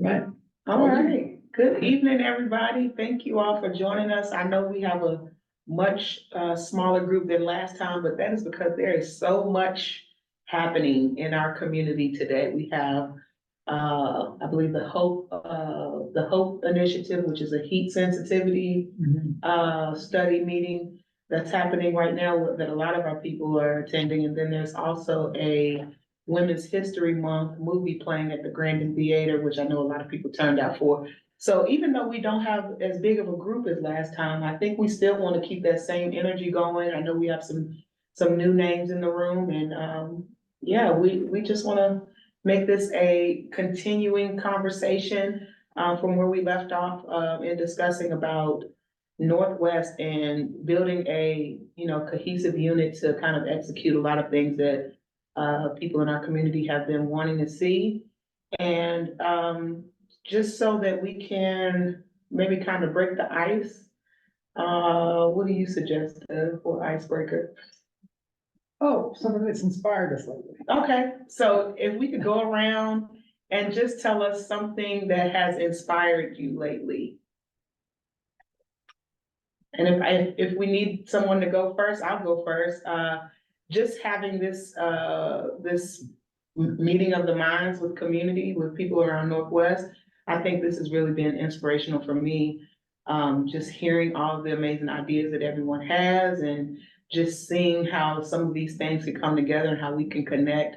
Right. All right. Good evening, everybody. Thank you all for joining us. I know we have a much smaller group than last time, but that is because there is so much happening in our community today. We have, I believe, the Hope Initiative, which is a heat sensitivity study meeting that's happening right now that a lot of our people are attending. And then there's also a Women's History Month movie playing at the Grandin Theater, which I know a lot of people turned out for. So even though we don't have as big of a group as last time, I think we still want to keep that same energy going. I know we have some new names in the room, and yeah, we just want to make this a continuing conversation from where we left off in discussing about Northwest and building a cohesive unit to kind of execute a lot of things that people in our community have been wanting to see. And just so that we can maybe kind of break the ice, what do you suggest for icebreaker? Oh, something that's inspired us lately. Okay, so if we could go around and just tell us something that has inspired you lately. And if we need someone to go first, I'll go first. Just having this meeting of the minds with community, with people around Northwest, I think this has really been inspirational for me. Just hearing all of the amazing ideas that everyone has and just seeing how some of these things can come together and how we can connect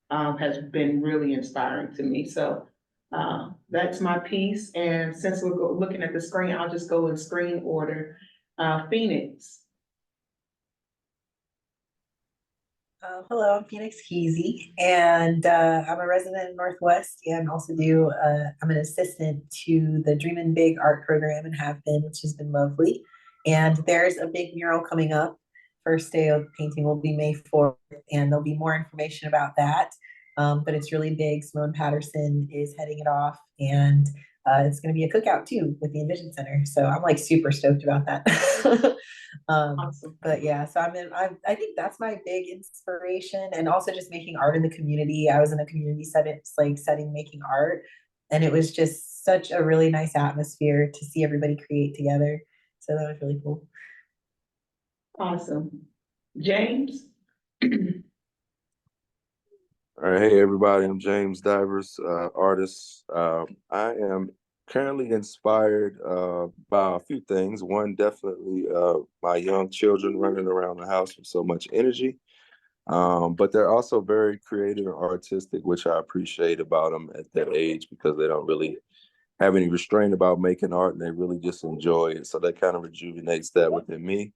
has been really inspiring to me. So that's my piece. And since we're looking at the screen, I'll just go in screen order. Phoenix. Hello, I'm Phoenix Keezy, and I'm a resident in Northwest and also I'm an assistant to the Dreamin' Big art program and have been, which has been lovely. And there's a big mural coming up. First day of painting will be May 4th, and there'll be more information about that. But it's really big. Simone Patterson is heading it off, and it's going to be a cookout too with the Envision Center. So I'm like super stoked about that. Awesome. But yeah, so I think that's my big inspiration, and also just making art in the community. I was in a community setting making art, and it was just such a really nice atmosphere to see everybody create together. So that was really cool. Awesome. James? All right, hey everybody, I'm James Divers, artist. I am currently inspired by a few things. One, definitely my young children running around the house with so much energy. But they're also very creative and artistic, which I appreciate about them at that age because they don't really have any restraint about making art and they really just enjoy it. So that kind of rejuvenates that within me.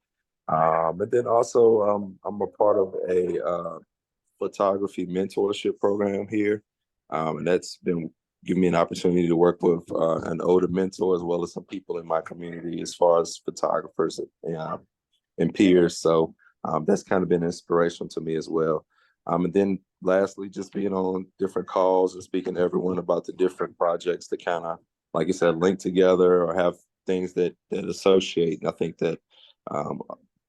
But then also I'm a part of a photography mentorship program here. And that's been giving me an opportunity to work with an older mentor as well as some people in my community as far as photographers and peers. So that's kind of been inspirational to me as well. And then lastly, just being on different calls and speaking to everyone about the different projects that kind of, like I said, link together or have things that associate. And I think that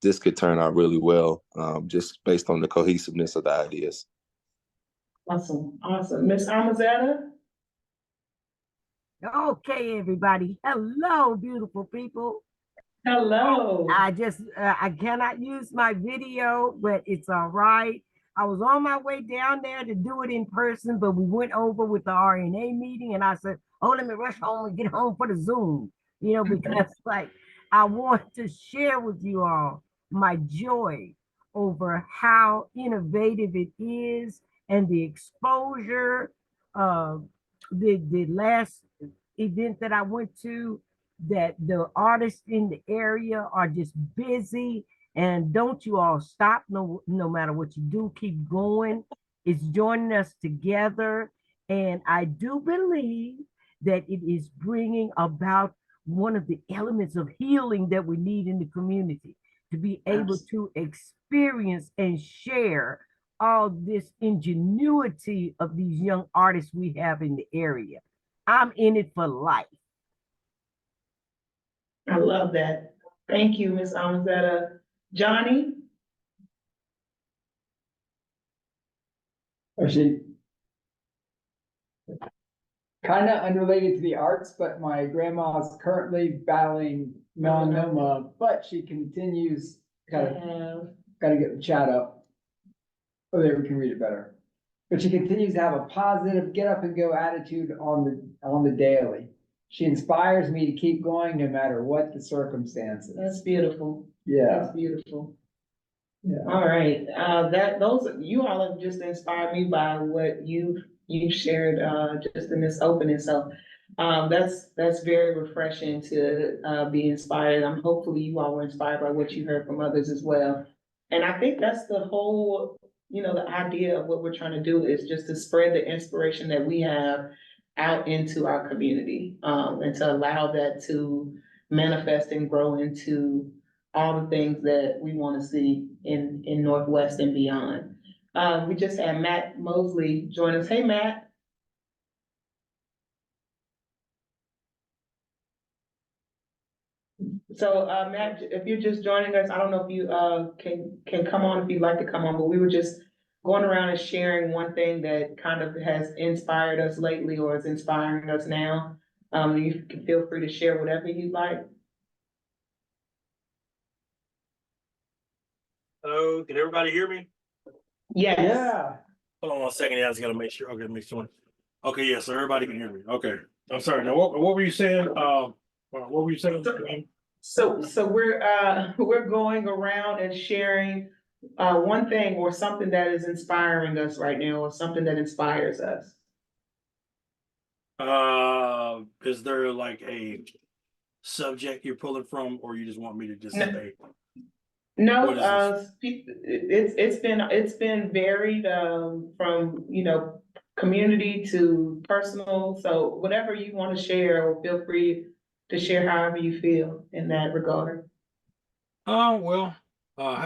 this could turn out really well, just based on the cohesiveness of the ideas. Awesome, awesome. Miss Amazetta? Okay, everybody. Hello, beautiful people. Hello. I cannot use my video, but it's all right. I was on my way down there to do it in person, but we went over with the RNA meeting and I said, oh, let me rush home and get home for the Zoom, because I want to share with you all my joy over how innovative it is and the exposure of the last event that I went to, that the artists in the area are just busy. And don't you all stop, no matter what you do, keep going. It's joining us together. And I do believe that it is bringing about one of the elements of healing that we need in the community, to be able to experience and share all this ingenuity of these young artists we have in the area. I'm in it for life. I love that. Thank you, Miss Amazetta. Johnny? Actually, kind of unrelated to the arts, but my grandma is currently battling melanoma, but she continues, gotta get the chat up. Oh, there, we can read it better. But she continues to have a positive get up and go attitude on the daily. She inspires me to keep going no matter what the circumstances. That's beautiful. Yeah, That's beautiful. yeah. All right, you all have just inspired me by what you shared, just in this opening, so. That's very refreshing to, be inspired. Hopefully you all were inspired by what you heard from others as well. And I think that's the whole, the idea of what we're trying to do is just to spread the inspiration that we have out into our community, and to allow that to manifest and grow into all the things that we want to see in Northwest and beyond. We just had Matt Mosley join us. Hey, Matt. So, Matt, if you're just joining us, I don't know if you, can come on if you'd like to come on, but we were just going around and sharing one thing that kind of has inspired us lately or is inspiring us now. You can feel free to share whatever you'd like. Hello, can everybody hear me? Yes. Yeah. Hold on 1 second. I just gotta make sure. Okay, make sure. Okay, yeah, so everybody can hear me. Okay. I'm sorry. Now, what were you saying? What were you saying? So we're going around and sharing one thing or something that is inspiring us right now, or something that inspires us. Is there like a subject you're pulling from, or you just want me to just No. say? No, What is it's been varied, from, community to personal. So whatever you want to share, or feel free to share however you feel in that regard. Oh, well,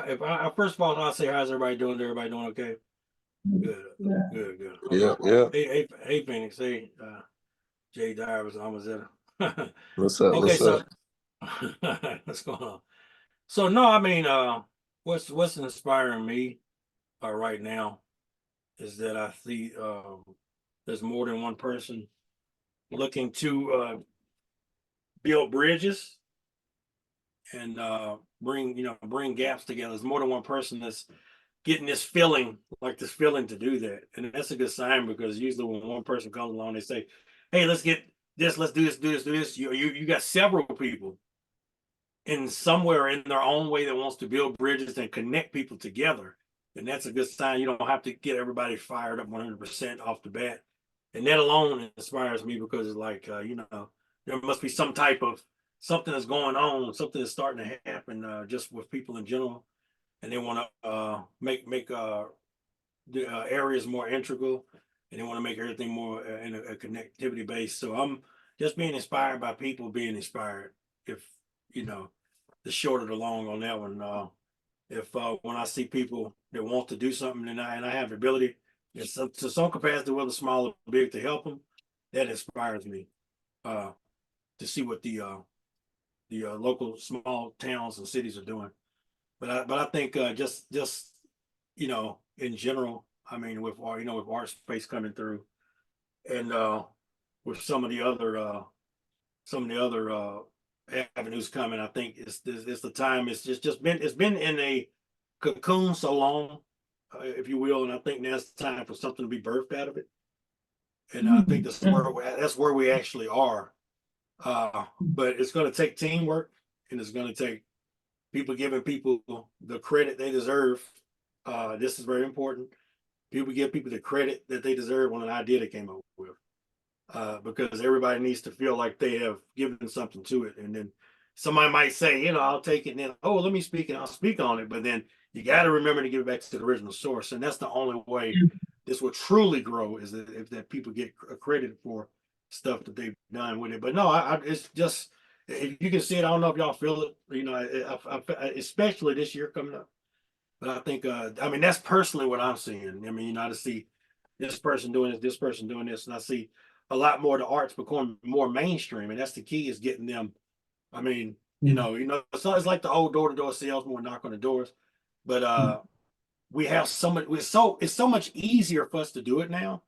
if I first of all, I'll say, how's everybody doing? Everybody doing okay? Good, Yeah. good. Yeah, Okay. yeah. Hey, Phoenix. Hey, Jay Dyer was almost there. What's up? Okay, What's so up? what's going on? So no, I mean, what's inspiring me right now is that I see there's more than one person looking to build bridges and bring gaps together. There's more than one person that's getting this feeling to do that, and that's a good sign, because usually when one person comes along, they say, "Hey, let's get this, let's do this, do this, do this." You got several people in somewhere in their own way that wants to build bridges and connect people together. And that's a good sign. You don't have to get everybody fired up 100% off the bat. And that alone inspires me, because it's like, there must be some type of something that's going on, something that's starting to happen just with people in general. And they want to make the areas more integral, and they want to make everything more in a connectivity base. So I'm just being inspired by people being inspired. If, the short of the long on that one. If when I see people that want to do something, and I have the ability, to some capacity, whether small or big, to help them, that inspires me to see what the local small towns and cities are doing. But I think just in general, I mean, with with art space coming through, and with some of the other avenues coming, I think it's the time. It's been in a cocoon so long, if you will, and I think now it's time for something to be birthed out of it. And I think that's where we actually are. But it's going to take teamwork, and it's going to take people giving people the credit they deserve. This is very important. People give people the credit that they deserve on an idea they came up with. Because everybody needs to feel like they have given something to it. And then somebody might say, I'll take it, and then, oh, let me speak, and I'll speak on it. But then you got to remember to give it back to the original source. And that's the only way this will truly grow, is that if that people get accredited for stuff that they've done with it. But no, it's just, if you can see it, I don't know if y'all feel it, especially this year coming up. But I think, I mean, that's personally what I'm seeing. I mean, I see this person doing this person doing this, and I see a lot more of the arts becoming more mainstream, and that's the key, is getting them. I mean, it's like the old door-to-door salesman, knock on the doors, but we have so much. It's so much easier for us to do it now,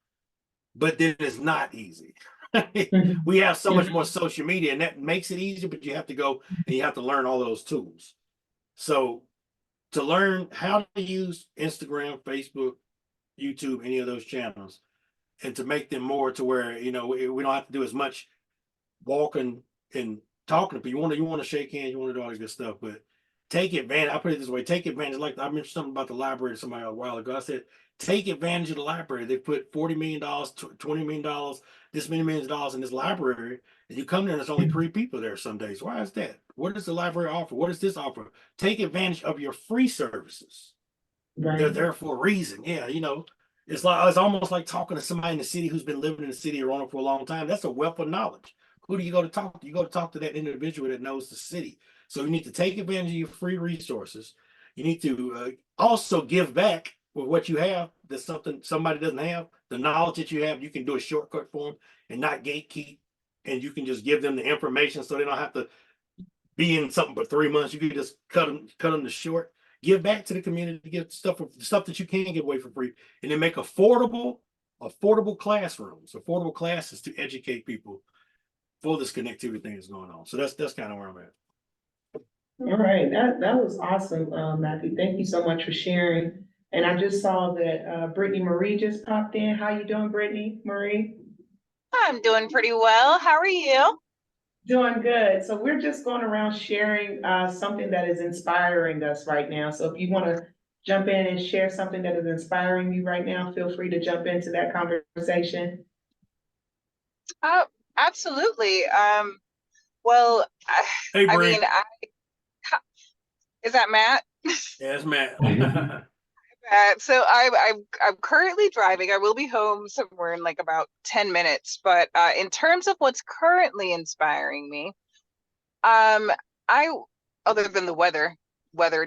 but then it's not easy. We have so much more social media, and that makes it easier, but you have to go and you have to learn all those tools. So to learn how to use Instagram, Facebook, YouTube, any of those channels, and to make them more to where, we don't have to do as much walking and talking to people. You want to shake hands, you want to do all this good stuff, but take advantage. I put it this way: take advantage. Like I mentioned something about the library to somebody a while ago. I said, take advantage of the library. They put $40 million, $20 million, this many millions of dollars in this library, and you come there and there's only 3 people there some days. Why is that? What does the library offer? What does this offer? Take advantage of your free services. They're Right. there for a reason. Yeah, it's almost like talking to somebody in the city who's been living in the city of Roanoke for a long time. That's a wealth of knowledge. Who do you go to talk to? You go to talk to that individual that knows the city. So you need to take advantage of your free resources. You need to also give back with what you have. That's something somebody doesn't have. The knowledge that you have, you can do a shortcut for them and not gatekeep. And you can just give them the information so they don't have to be in something for 3 months. You can just cut them to short. Give back to the community, give stuff that you can give away for free, and then make affordable classrooms, affordable classes to educate people for this connectivity thing that's going on. So that's kind of where I'm at. All right, that was awesome, Matthew. Thank you so much for sharing. And I just saw that Brittany Marie just popped in. How you doing, Brittany Marie? I'm doing pretty well. How are you? Doing good. So we're just going around sharing something that is inspiring us right now. So if you want to jump in and share something that is inspiring you right now, feel free to jump into that conversation. Oh, absolutely. Well, Hey, I Bree. mean, is that Matt? Yeah, it's Matt. So I'm currently driving. I will be home somewhere in like about 10 minutes. But in terms of what's currently inspiring me, I other than the weather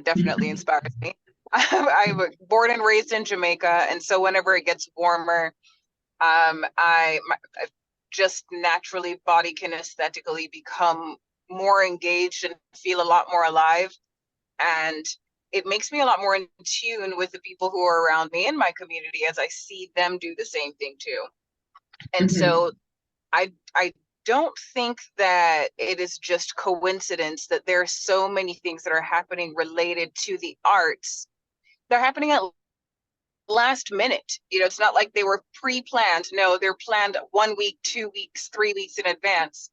definitely inspires me. I'm born and raised in Jamaica, and so whenever it gets warmer, I just naturally body can aesthetically become more engaged and feel a lot more alive. And it makes me a lot more in tune with the people who are around me in my community as I see them do the same thing too. And so I don't think that it is just coincidence that there are so many things that are happening related to the arts. They're happening at last minute. It's not like they were pre-planned. No, they're planned 1 week, 2 weeks, 3 weeks in advance.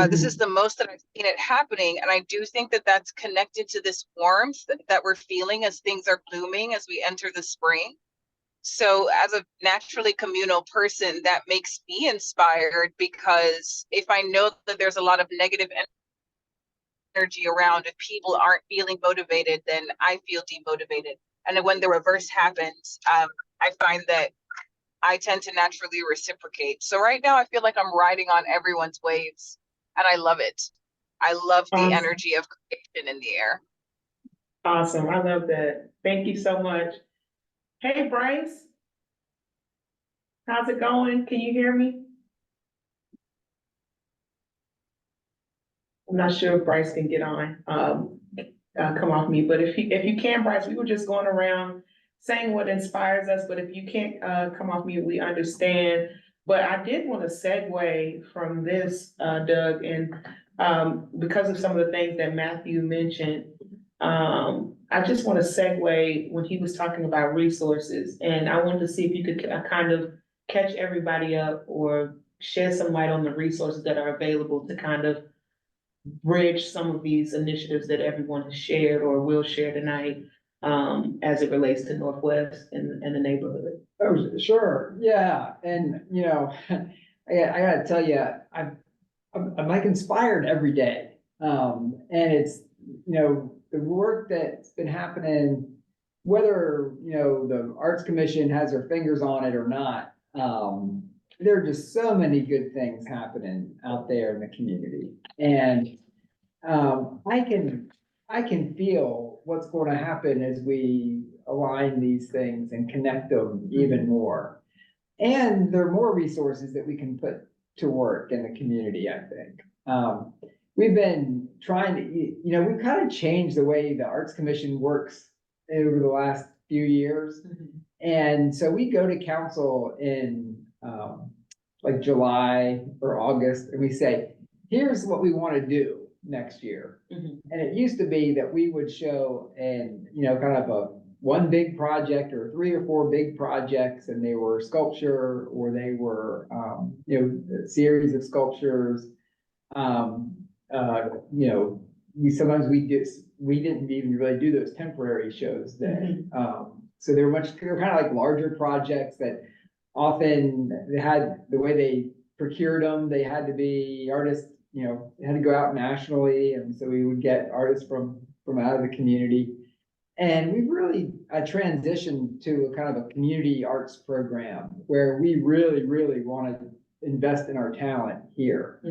This is the most that I've seen it happening. And I do think that that's connected to this warmth that we're feeling as things are blooming as we enter the spring. So as a naturally communal person, that makes me inspired, because if I know that there's a lot of negative energy around, if people aren't feeling motivated, then I feel demotivated. And then when the reverse happens, I find that I tend to naturally reciprocate. So right now I feel like I'm riding on everyone's waves, and I love it. I love the energy of creation in the air. Awesome. I love that. Thank you so much. Hey, Bryce. How's it going? Can you hear me? I'm not sure if Bryce can get on, come off mute, but if you can, Bryce, we were just going around saying what inspires us, but if you can't, come off mute, we understand. But I did want to segue from this, Doug, and, because of some of the things that Matthew mentioned, I just want to segue when he was talking about resources, and I wanted to see if you could kind of catch everybody up or shed some light on the resources that are available to kind of bridge some of these initiatives that everyone has shared or will share tonight, as it relates to Northwest and the neighborhood. Oh, sure, yeah, and I gotta tell you, I'm like inspired every day. And it's, the work that's been happening, whether, the Arts Commission has their fingers on it or not, there are just so many good things happening out there in the community. And I can feel what's going to happen as we align these things and connect them even more. And there are more resources that we can put to work in the community, I think. We've been trying to, we've kind of changed the way the Arts Commission works over the last few years. And so we go to council in like July or August, and we say, here's what we want to do next year. Mhm. And it used to be that we would show kind of a one big project or 3 or 4 big projects, and they were sculpture or they were, a series of sculptures. Um, we didn't even really do those temporary shows then. So they were kind of like larger projects that often they had, the way they procured them, they had to be artists, they had to go out nationally, and so we would get artists from out of the community. And we've really transitioned to a kind of a community arts program where we really, really want to invest in our talent here.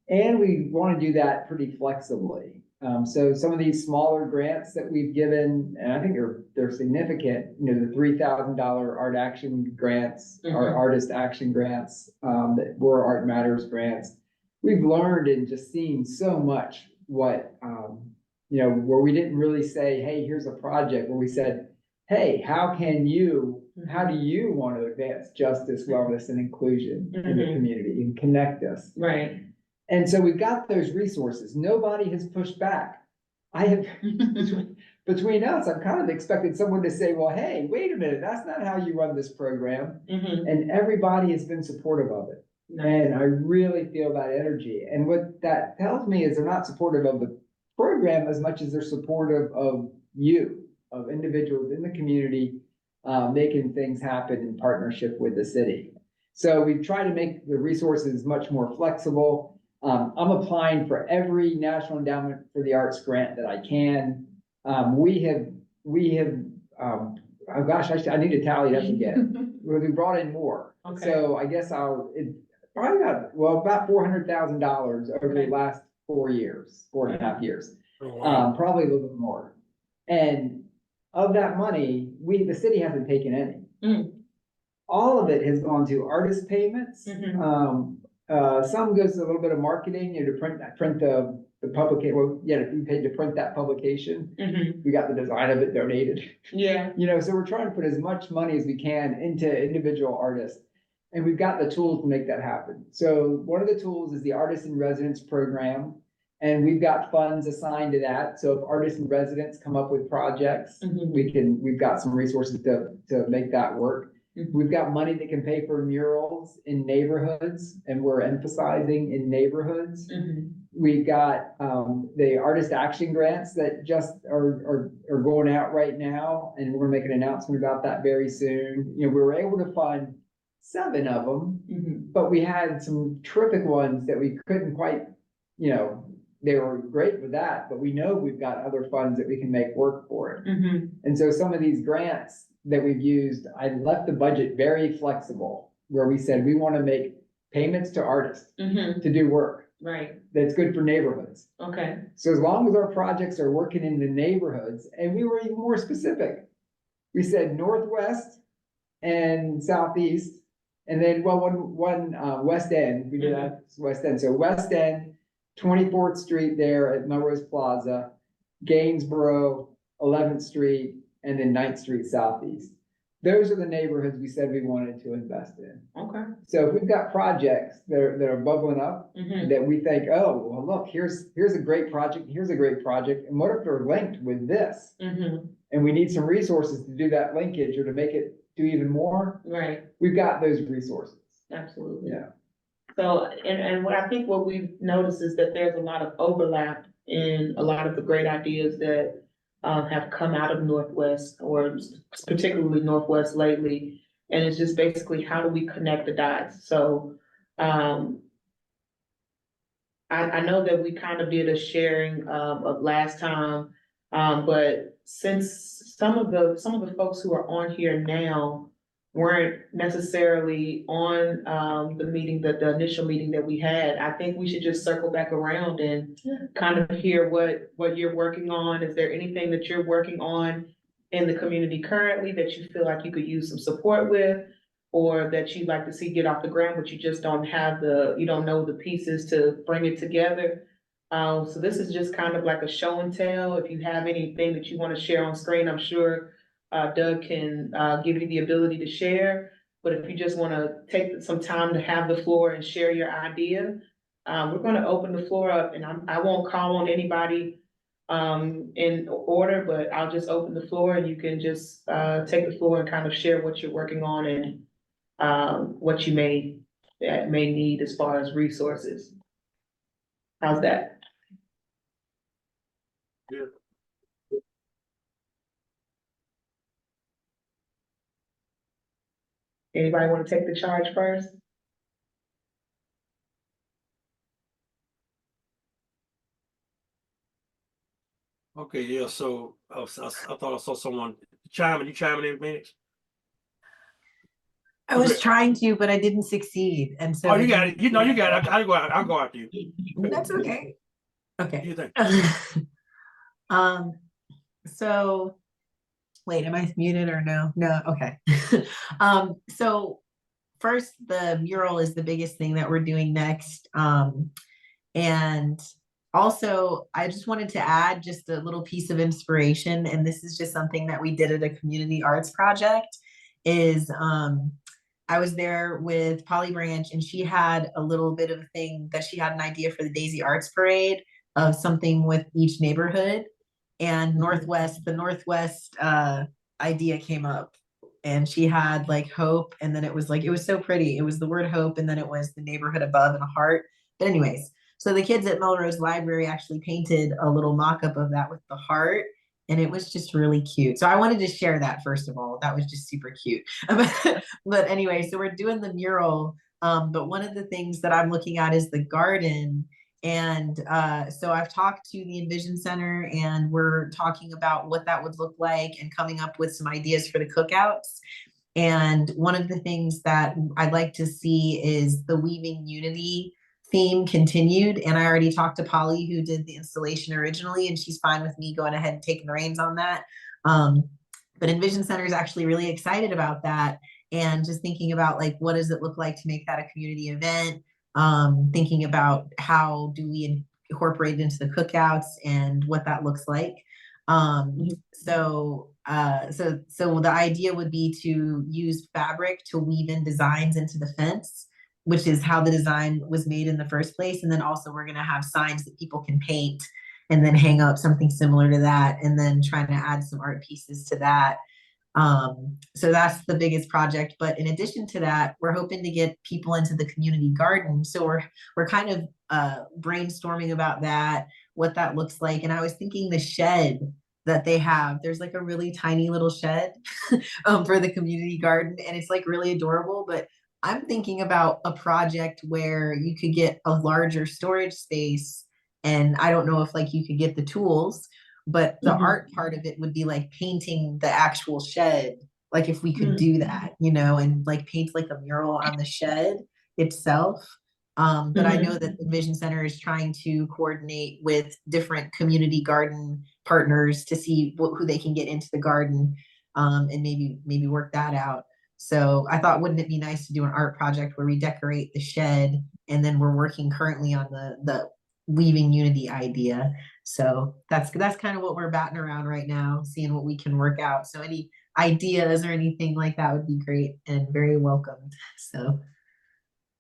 And we want to do that pretty flexibly. So some of these smaller grants that we've given, and I think they're significant, the $3,000 art action grants, our artist action grants, that were Art Matters grants. We've learned and just seen so much what, where we didn't really say, hey, here's a project, where we said, hey, how do you want to advance justice, wellness, and inclusion in the community and connect us? Right. And so we've got those resources. Nobody has pushed back. Between us, I've kind of expected someone to say, well, hey, wait a minute, that's not how you run this program. And everybody has been supportive of it. And I really feel that energy. And what that tells me is they're not supportive of the program as much as they're supportive of you, of individuals in the community, making things happen in partnership with the city. So we've tried to make the resources much more flexible. I'm applying for every National Endowment for the Arts grant that I can. We have, oh gosh, I need to tally it up again. We brought in more. Okay. So I guess probably about $400,000 over the last 4 years, 4.5 years. Oh, wow. Probably a little bit more. And of that money, the city hasn't taken any. All of it has gone to artist payments. Some goes to a little bit of marketing, to print the publication. Well, yeah, if you paid to print that publication, we got the design of it donated. Yeah. So we're trying to put as much money as we can into individual artists, and we've got the tools to make that happen. So one of the tools is the Artist in Residence program, and we've got funds assigned to that. So if artists in residence come up with projects, we've got some resources to make that work. We've got money that can pay for murals in neighborhoods, and we're emphasizing in neighborhoods. We've got the artist action grants that just are going out right now, and we're gonna make an announcement about that very soon. We were able to fund 7 of them, but we had some terrific ones that we couldn't quite, they were great with that, but we know we've got other funds that we can make work for it. And so some of these grants that we've used, I left the budget very flexible, where we said we want to make payments to artists to do work. Right. That's good for neighborhoods. Okay. So as long as our projects are working in the neighborhoods, and we were even more specific, we said Northwest and Southeast, and then one West End. We did that West End. So West End, 24th Street there at Melrose Plaza, Gainsborough, 11th Street, and then 9th Street Southeast. Those are the neighborhoods we said we wanted to invest in. Okay. So if we've got projects that are bubbling up, that we think, oh, well, look, here's a great project, here's a great project, and what if they're linked with this? And we need some resources to do that linkage or to make it do even more. Right. We've got those resources. Absolutely. Yeah. So, and what we've noticed is that there's a lot of overlap in a lot of the great ideas that have come out of Northwest, or particularly Northwest lately. And it's just basically, how do we connect the dots? So, I know that we kind of did a sharing of last time, but since some of the folks who are on here now weren't necessarily on the initial meeting that we had, I think we should just circle back around and kind of hear what you're working on. Is there anything that you're working on in the community currently that you feel like you could use some support with, or that you'd like to see get off the ground, but you just don't have you don't know the pieces to bring it together? So this is just kind of like a show and tell. If you have anything that you want to share on screen, I'm sure Doug can give you the ability to share. but if you just wanna take some time to have the floor and share your idea, we're gonna open the floor up, and I won't call on anybody in order, but I'll just open the floor and you can just, take the floor and kind of share what you're working on and, what you may need as far as resources. How's that? Good. Anybody want to take the charge first? Okay, yeah, so I thought I saw someone chiming, you chiming in, Phoenix? I was Okay. trying to, but I didn't succeed, and so Oh, I you got didn't- it. You got it. I'll go after you. That's okay. What do Okay. you think? Um, so wait, am I muted or no? No, okay. So first, the mural is the biggest thing that we're doing next. And also, I just wanted to add just a little piece of inspiration, and this is just something that we did at a community arts project, is I was there with Polly Branch, and she had a little bit of a thing that she had an idea for the Daisy Arts Parade of something with each neighborhood. And the Northwest idea came up, and she had like hope, and then it was like, it was so pretty. It was the word hope, and then it was the neighborhood above and a heart. But anyways, so the kids at Melrose Library actually painted a little mock-up of that with the heart, and it was just really cute. So I wanted to share that first of all. That was just super cute. But anyway, so we're doing the mural. But one of the things that I'm looking at is the garden. And so I've talked to the Envision Center, and we're talking about what that would look like and coming up with some ideas for the cookouts. And one of the things that I'd like to see is the Weaving Unity theme continued. And I already talked to Polly, who did the installation originally, and she's fine with me going ahead and taking the reins on that. But Envision Center is actually really excited about that, and just thinking about like, what does it look like to make that a community event? Thinking about how do we incorporate it into the cookouts and what that looks like. So the idea would be to use fabric to weave in designs into the fence, which is how the design was made in the first place. And then also we're going to have signs that people can paint and then hang up something similar to that, and then trying to add some art pieces to that. So that's the biggest project. But in addition to that, we're hoping to get people into the community garden. So we're kind of brainstorming about that, what that looks like. And I was thinking the shed that they have, there's like a really tiny little shed for the community garden, and it's like really adorable. But I'm thinking about a project where you could get a larger storage space, and I don't know if like you could get the tools, but the art part of it would be like painting the actual shed. Like if we could do that, and like paint like a mural on the shed itself. But I know that the Vision Center is trying to coordinate with different community garden partners to see who they can get into the garden, and maybe work that out. So I thought, wouldn't it be nice to do an art project where we decorate the shed, and then we're working currently on the Weaving Unity idea. So that's kind of what we're batting around right now, seeing what we can work out. So any ideas or anything like that would be great and very welcomed. So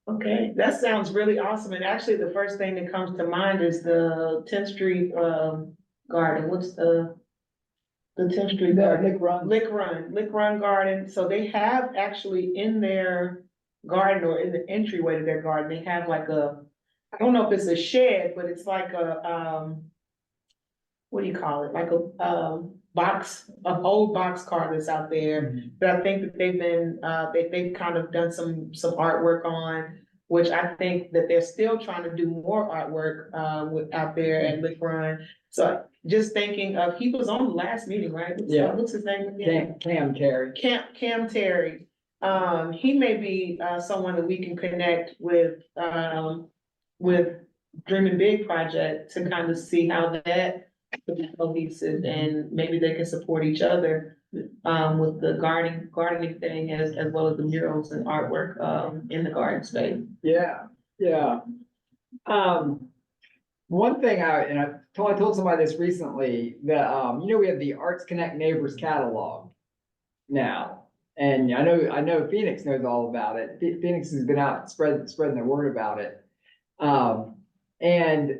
Okay, that sounds really awesome. And actually, the first thing that comes to mind is the 10th Street garden. What's the 10th Street garden? Lick Run Garden. So they have actually in their garden, or in the entryway to their garden, they have like I don't know if it's a shed, but it's like what do you call it? Like an old box car that's out there. That I think that they've kind of done some artwork on, which I think that they're still trying to do more artwork out there at Lick Run. So just thinking of, he was on the last meeting, right? What's his name again? Cam Terry. Cam Terry. He may be someone that we can connect with Dreaming Big Project to kind of see how that cohesive, and maybe they can support each other with the gardening thing, as well as the murals and artwork in the garden space. Yeah. One thing I told somebody this recently, that we have the Arts Connect Neighbors catalog now. And I know Phoenix knows all about it. Phoenix has been out spreading the word about it. And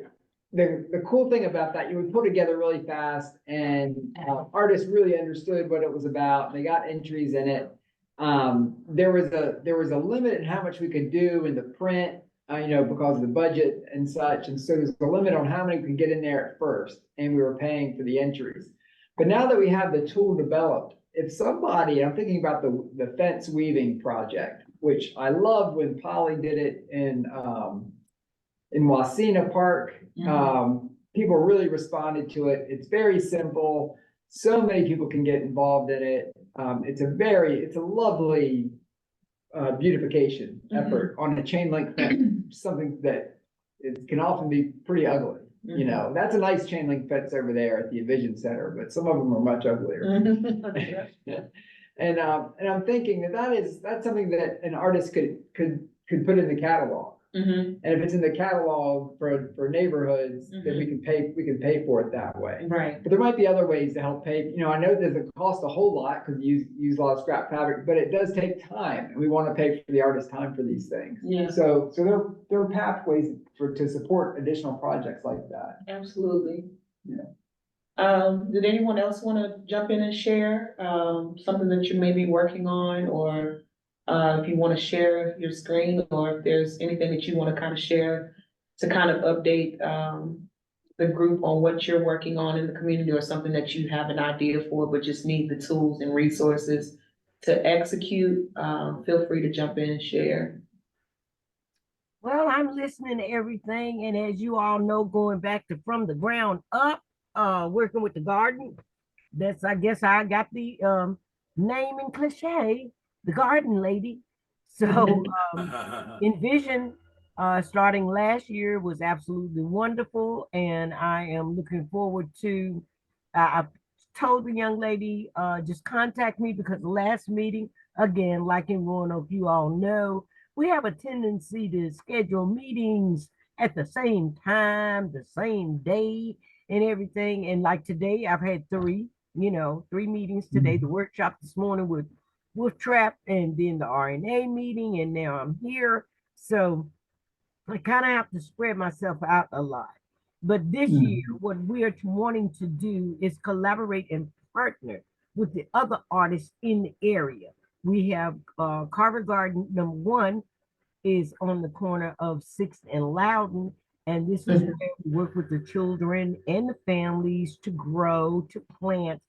the cool thing about that, you would put together really fast, and artists really understood what it was about. They got entries in it. There was a limit in how much we could do in the print, because of the budget and such. And so there's a limit on how many could get in there at first, and we were paying for the entries. But now that we have the tool developed, if somebody, I'm thinking about the fence weaving project, which I loved when Polly did it in Wasena Park. People really responded to it. It's very simple. So many people can get involved in it. It's a lovely beautification effort on a chain link fence, something that it can often be pretty ugly. That's a nice chain link fence over there at the Envision Center, but some of them are much uglier. And I'm thinking that's something that an artist could put in the catalog. And if it's in the catalog for neighborhoods, then we can pay for it that way. Right. But there might be other ways to help pay. I know it doesn't cost a whole lot because you use a lot of scrap fabric, but it does take time, and we want to pay for the artist's time for these things. Yeah. So there are pathways to support additional projects like that. Absolutely. Yeah. Did anyone else want to jump in and share something that you may be working on, or if you want to share your screen, or if there's anything that you want to kind of share to kind of update the group on what you're working on in the community, or something that you have an idea for but just need the tools and resources to execute, feel free to jump in and share. Well, I'm listening to everything, and as you all know, going back to from the ground up, working with the garden. That's, I guess, I got the name and cliche, the garden lady. So Envision, starting last year, was absolutely wonderful, and I am looking forward to. I told the young lady, just contact me, because the last meeting, again, like in Roanoke, you all know, we have a tendency to schedule meetings at the same time, the same day, and everything. And like today, I've had three meetings today. The workshop this morning with Wolf Trap, and then the RNA meeting, and now I'm here. So I kind of have to spread myself out a lot. But this year, what we are wanting to do is collaborate and partner with the other artists in the area. We have Carver Garden, number one, is on the corner of 6th and Loudon. And this is where we work with the children and the families to grow, to plant.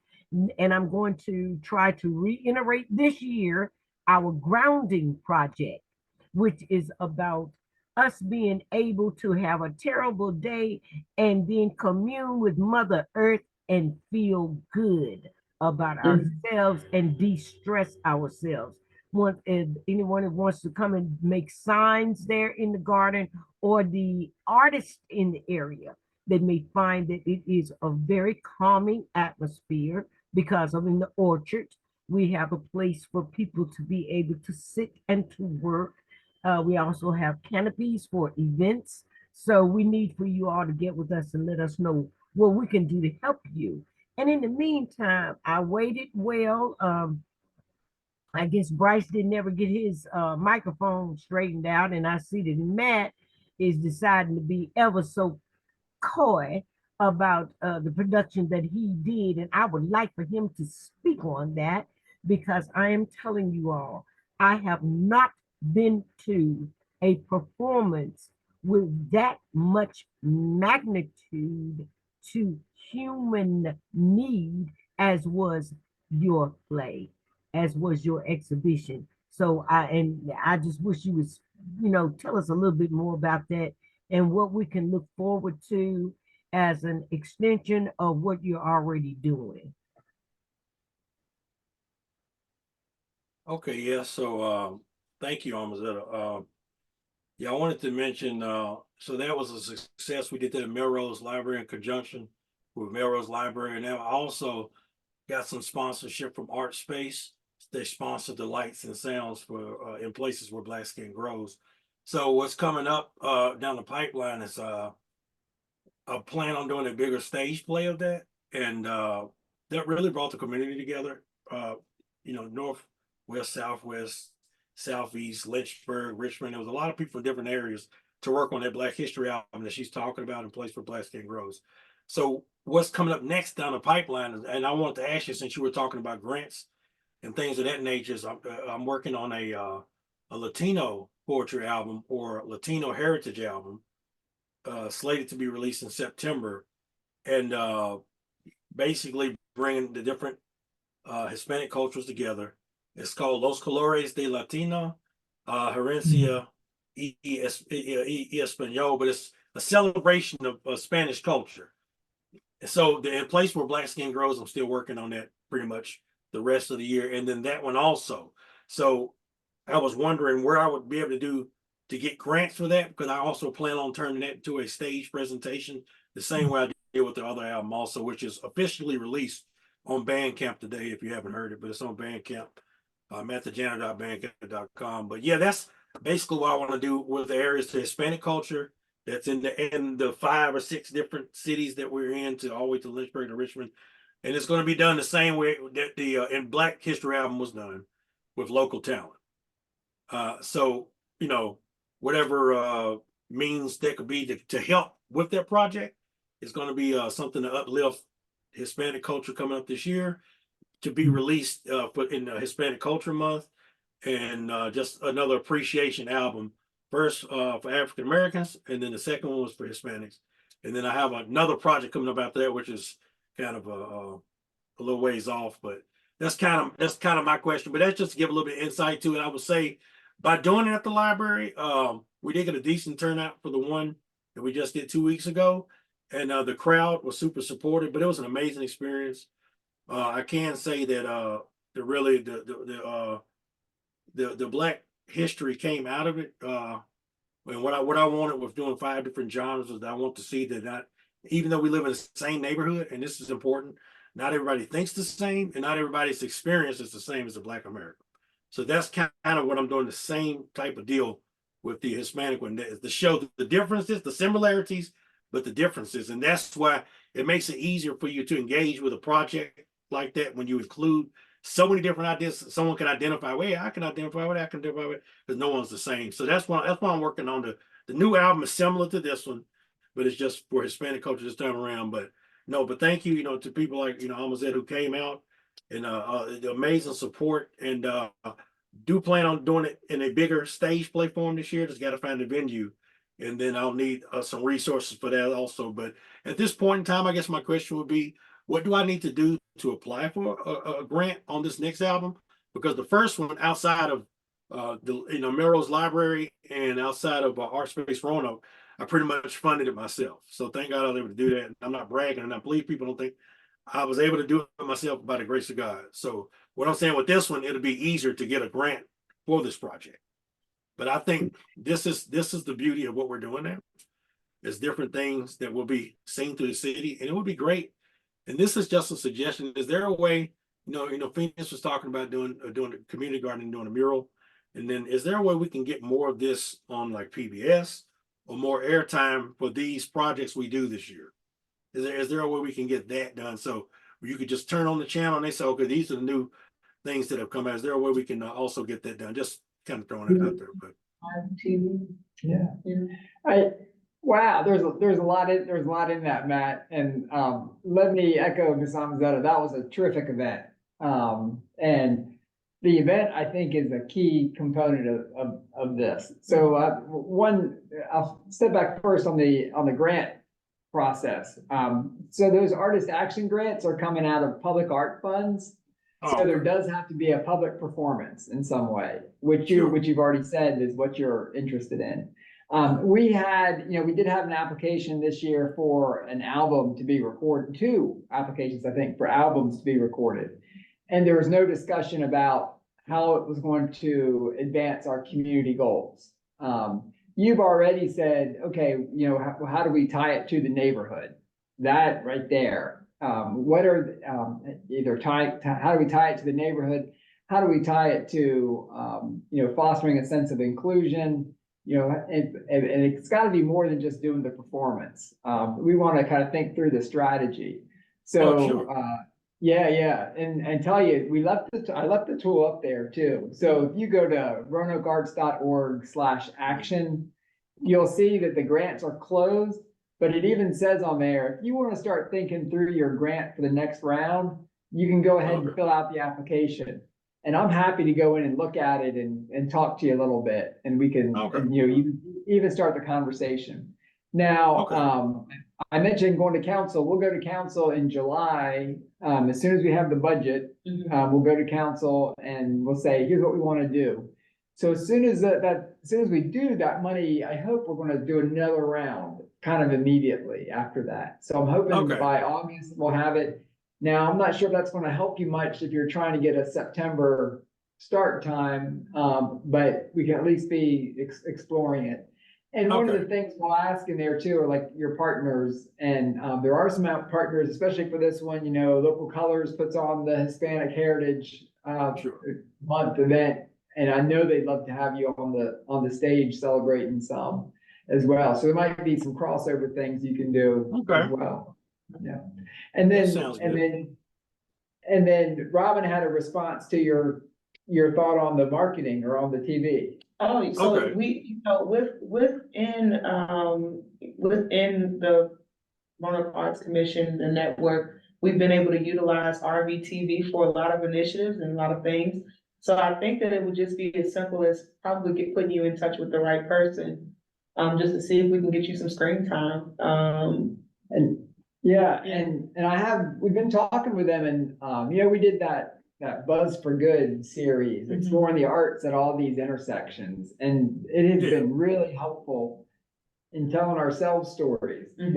And I'm going to try to reiterate this year our grounding project, which is about us being able to have a terrible day and then commune with Mother Earth and feel good about ourselves and de-stress ourselves. If anyone who wants to come and make signs there in the garden, or the artists in the area, they may find that it is a very calming atmosphere, because of in the orchard, we have a place for people to be able to sit and to work. We also have canopies for events. So we need for you all to get with us and let us know what we can do to help you. And in the meantime, I waited well. I guess Bryce didn't ever get his microphone straightened out, and I see that Matt is deciding to be ever so coy about the production that he did, and I would like for him to speak on that, because I am telling you all, I have not been to a performance with that much magnitude to human need as was your play, as was your exhibition. So I just wish you would, tell us a little bit more about that and what we can look forward to as an extension of what you're already doing. Okay, yeah, so thank you, Amazetta. Yeah, I wanted to mention, so that was a success. We did that at Melrose Library in conjunction with Melrose Library. And now I also got some sponsorship from Art Space. They sponsored the lights and sounds for in places where Black skin grows. So what's coming up down the pipeline is I plan on doing a bigger stage play of that. And that really brought the community together. west, southwest, southeast, Lynchburg, Richmond. There was a lot of people from different areas to work on that Black History album that she's talking about in Place for Black Skin Grows. So what's coming up next down the pipeline, and I want to ask you, since you were talking about grants and things of that nature, is I'm working on a Latino poetry album or Latino heritage album, slated to be released in September, and basically bringing the different Hispanic cultures together. It's called Los Colores de Latino, Herencia y Español, but it's a celebration of Spanish culture. And so the in Place Where Black Skin Grows, I'm still working on that pretty much the rest of the year, and then that one also. So I was wondering where I would be able to do to get grants for that, because I also plan on turning that into a stage presentation the same way I did with the other album also, which is officially released on Bandcamp today, if you haven't heard it, but it's on Bandcamp, mathejanitor.bandcamp.com. But yeah, that's basically what I want to do with the areas to Hispanic culture that's in the 5 or 6 different cities that we're in, to all the way to Lynchburg to Richmond. And it's going to be done the same way that the in Black History album was done, with local talent. So, you know, whatever means that could be to help with that project, is going to be something to uplift Hispanic culture coming up this year, to be released in the Hispanic Culture Month, and just another appreciation album. First for African Americans, and then the second one was for Hispanics. And then I have another project coming up after that, which is kind of a little ways off, but that's kind of my question. But that's just to give a little bit of insight to it. I would say by doing it at the library, we did get a decent turnout for the one that we just did 2 weeks ago, and the crowd was super supportive. But it was an amazing experience. I can say that the Black history came out of it. And what I wanted with doing 5 different genres was that I want to see that, not, even though we live in the same neighborhood, and this is important, not everybody thinks the same, and not everybody's experience is the same as a Black American. So that's kind of what I'm doing, the same type of deal with the Hispanic one, to show the differences, the similarities, but the differences. And that's why it makes it easier for you to engage with a project like that when you include so many different ideas. Someone can identify, well, I can identify with that, I can identify with, because no one's the same. So that's why I'm working on the new album is similar to this one, but it's just for Hispanic culture this time around. But no, but thank you, to people like, Almazet, who came out, and the amazing support, and do plan on doing it in a bigger stage play form this year. Just got to find a venue, and then I'll need some resources for that also. But at this point in time, I guess my question would be, what do I need to do to apply for a grant on this next album? Because the first one, outside of Melrose Library and outside of Art Space Roanoke, I pretty much funded it myself. So thank God I was able to do that. I'm not bragging, and I believe people don't think I was able to do it myself by the grace of God. So what I'm saying with this one, it'll be easier to get a grant for this project. But I think this is the beauty of what we're doing now. There's different things that will be seen through the city, and it would be great. And this is just a suggestion. Is there a way, Phoenix was talking about doing a community garden, doing a mural. And then is there a way we can get more of this on like PBS, or more airtime for these projects we do this year? Is there a way we can get that done? So you could just turn on the channel and they say, okay, these are the new things that have come out. Is there a way we can also get that done? Just kind of throwing it out there. But yeah. Wow, there's a lot in that, Matt. And let me echo Ms. Amazetta. That was a terrific event. And the event, I think, is a key component of this. So I'll step back first on the grant process. So those artist action grants are coming out of public art funds. So there does have to be a public performance in some way, which you've already said is what you're interested in. We did have an application this year for an album to be recorded, 2 applications, I think, for albums to be recorded. And there was no discussion about how it was going to advance our community goals. You've already said, okay, how do we tie it to the neighborhood? That right there. How do we tie it to the neighborhood? How do we tie it to, fostering a sense of inclusion? And it's got to be more than just doing the performance. We want to kind of think through the strategy. So, Yeah, and tell you, I left the tool up there too. So if you go to roanokearts.org/action, you'll see that the grants are closed, but it even says on there, if you want to start thinking through your grant for the next round, you can go ahead and Okay. fill out the application. And I'm happy to go in and look at it and talk to you a little bit, and we can, Okay. and, you know, you even start the conversation. Now, Okay. I mentioned going to council. We'll go to council in July. As soon as we have the budget, we'll go to council and we'll say, here's what we want to do. So as soon as as soon as we do that money, I hope we're going to do another round kind of immediately after that. So I'm hoping Okay. by August we'll have it. Now, I'm not sure if that's going to help you much if you're trying to get a September start time, but we can at least be exploring it. And one of Okay. the things we'll ask in there too are like your partners, and there are some out partners, especially for this one. You know, Local Colors puts on the Hispanic Heritage Sure. Month event, and I know they'd love to have you on the stage celebrating some as well. So there might be some crossover things you can do Okay. as well. Yeah, and That then sounds good. and then Robin had a response to your thought on the marketing or on the TV. Oh, so Okay. we, you know, within the Roanoke Arts Commission, the network, we've been able to utilize RVTV for a lot of initiatives and a lot of things. So I think that it would just be as simple as probably putting you in touch with the right person, just to see if we can get you some screen time. And yeah, and we've been talking with them, and you know, we did that Buzz for Good series, Mhm. exploring the arts at all these intersections, and it has Yeah. been really helpful in telling ourselves stories Mhm.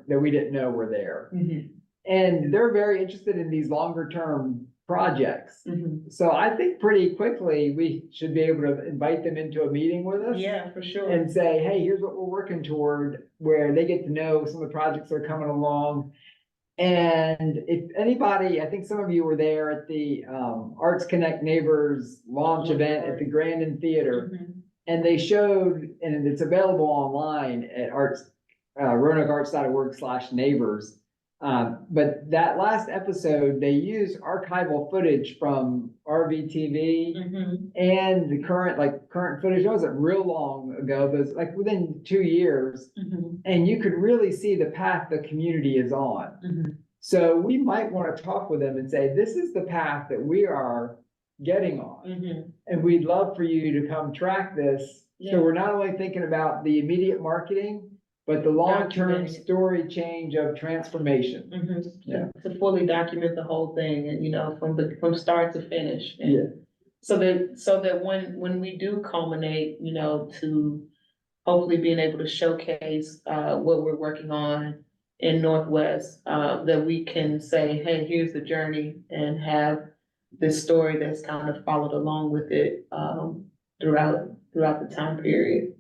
that we didn't know were there. Mhm. And they're very interested in these longer term projects. Mhm. So I think pretty quickly we should be able to invite them into a meeting with us. Yeah, for sure. And say, hey, here's what we're working toward, where they get to know some of the projects that are coming along. And if anybody, I think some of you were there at the Arts Connect Neighbors launch event at the Grandin Theater. Mhm. And they showed, and it's available online at roanokearts.org/neighbors. But that last episode, they used archival footage from RVTV Mhm. and the current footage. It wasn't real long ago, but it's like within 2 years. Mhm. And you could really see the path the community is on. Mhm. So we might want to talk with them and say, this is the path that we are getting on. Mhm. And we'd love for you to come track this. Yeah. So we're not only thinking about the immediate marketing, but the long-term Documenting it. story change of transformation. Mhm. Yeah. To fully document the whole thing and, you know, from start to finish. And Yeah. so that when we do culminate, you know, to hopefully being able to showcase, what we're working on in Northwest, that we can say, hey, here's the journey, and have this story that's kind of followed along with it, throughout the time period.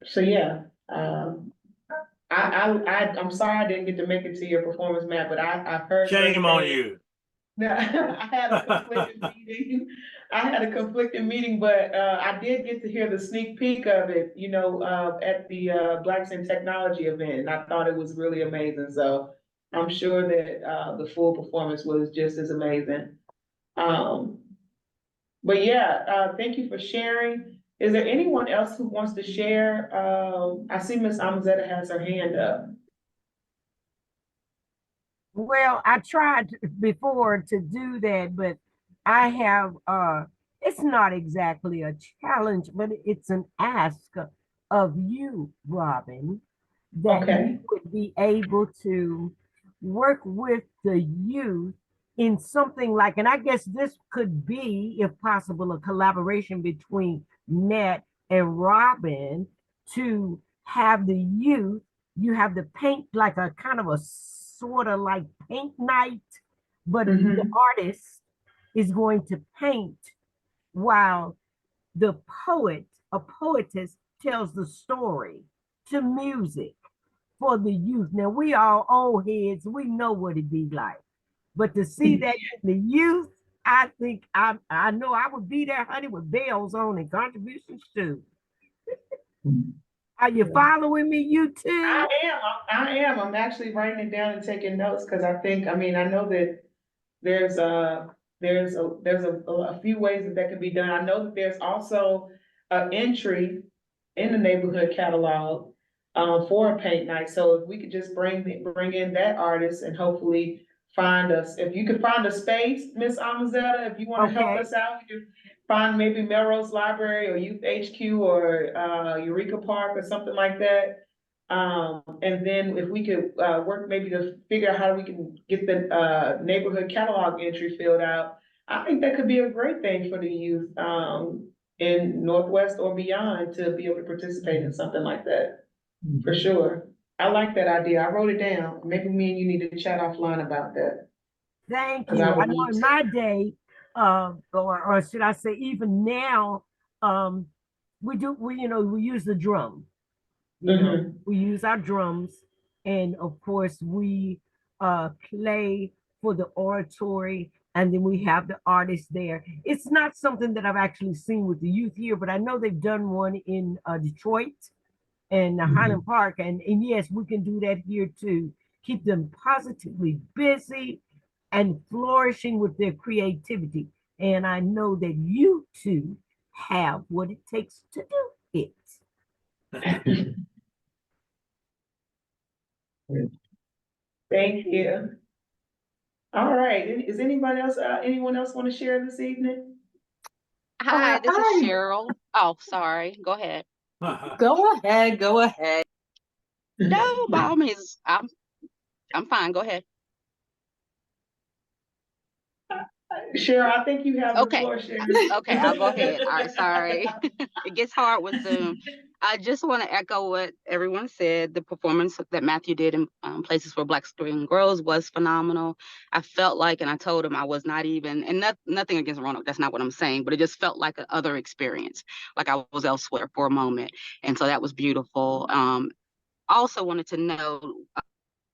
So yeah, I'm sorry I didn't get to make it to your performance, Matt, but I've heard. great Shame on things. you. No, I had a conflicted meeting. But I did get to hear the sneak peek of it, you know, at the Blacks in Technology event, and I thought it was really amazing. So I'm sure that the full performance was just as amazing. Um, but yeah, thank you for sharing. Is there anyone else who wants to share? I see Miss Amazetta has her hand up. Well, I tried before to do that, but I have it's not exactly a challenge, but it's an ask of you, Robin, that Okay. you would be able to work with the youth in something like, and I guess this could be, if possible, a collaboration between Nat and Robin to have the youth, you have the paint like a kind of a sort of like paint night, but the artist is going to paint while the poet, a poetess, tells the story to music for the youth. Now we all old heads, we know what it be like. But to see that in the youth, I think I know I would be there, honey, with bells on and contributions too. Are you following me, you two? I am. I'm actually writing it down and taking notes because I think, I mean, I know that there's a few ways that can be done. I know that there's also an entry in the neighborhood catalog for a paint night. So if we could just bring in that artist and hopefully find us, if you could find a space, Miss Amazetta, if you want to help Okay. us out, you could find maybe Melrose Library or Youth HQ or Eureka Park or something like that. And then if we could, work maybe to figure out how we can get the, neighborhood catalog entry filled out. I think that could be a great thing for the youth, in Northwest or beyond to be able to participate in something like that, for sure. I like that idea. I wrote it down. Maybe me and you need to chat offline about that. Thank 'Cause I you. I would know love in to. my day, or should I say even now, we use the drum. Mhm. We use our drums, and of course we play for the oratory, and then we have the artists there. It's not something that I've actually seen with the youth here, but I know they've done one in Detroit and Highland Park, and yes, we can do that here too. Keep them positively busy and flourishing with their creativity. And I know that you two have what it takes to do it. Thank you. All right. Is anybody else, anyone else want to share this evening? Hi, this is Hi. Cheryl. Oh, sorry. Go ahead. Go ahead, go ahead. No, by all means, I'm fine. Go ahead. Cheryl, I think you have the Okay. floor, Cheryl. Okay, I'll go ahead. All right, sorry. It gets hard with Zoom. I just want to echo what everyone said. The performance that Matthew did in Places for Black Screen Girls was phenomenal. I felt like, and I told him I was not even, and nothing against Roanoke, that's not what I'm saying, but it just felt like another experience, like I was elsewhere for a moment. And so that was beautiful. Also wanted to know,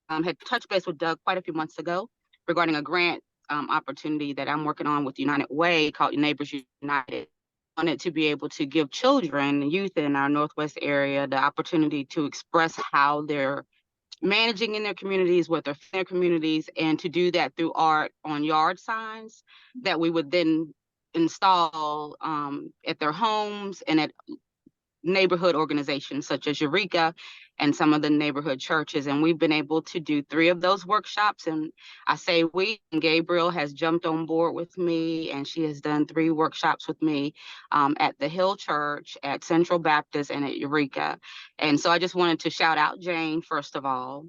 had touched base with Doug quite a few months ago regarding a grant opportunity that I'm working on with United Way called Neighbors United. Wanted to be able to give children, youth in our Northwest area, the opportunity to express how they're managing in their communities, with their communities, and to do that through art on yard signs that we would then install at their homes and at neighborhood organizations such as Eureka and some of the neighborhood churches. And we've been able to do 3 of those workshops. And I say we, and Gabriel has jumped on board with me, and she has done 3 workshops with me at the Hill Church, at Central Baptist, and at Eureka. And so I just wanted to shout out Jane, first of all,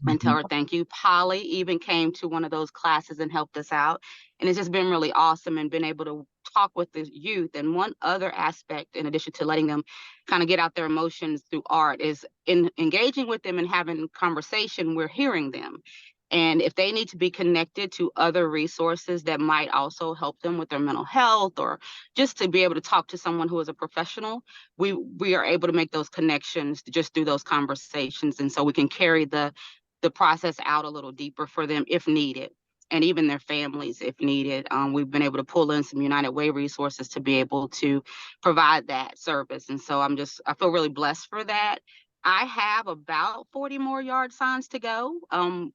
and tell her thank you. Polly even came to one of those classes and helped us out. And it's just been really awesome, and been able to talk with the youth. And one other aspect, in addition to letting them kind of get out their emotions through art, is in engaging with them and having conversation, we're hearing them. And if they need to be connected to other resources that might also help them with their mental health, or just to be able to talk to someone who is a professional, we are able to make those connections just through those conversations. And so we can carry the process out a little deeper for them if needed, and even their families if needed. We've been able to pull in some United Way resources to be able to provide that service. And so I feel really blessed for that. I have about 40 more yard signs to go.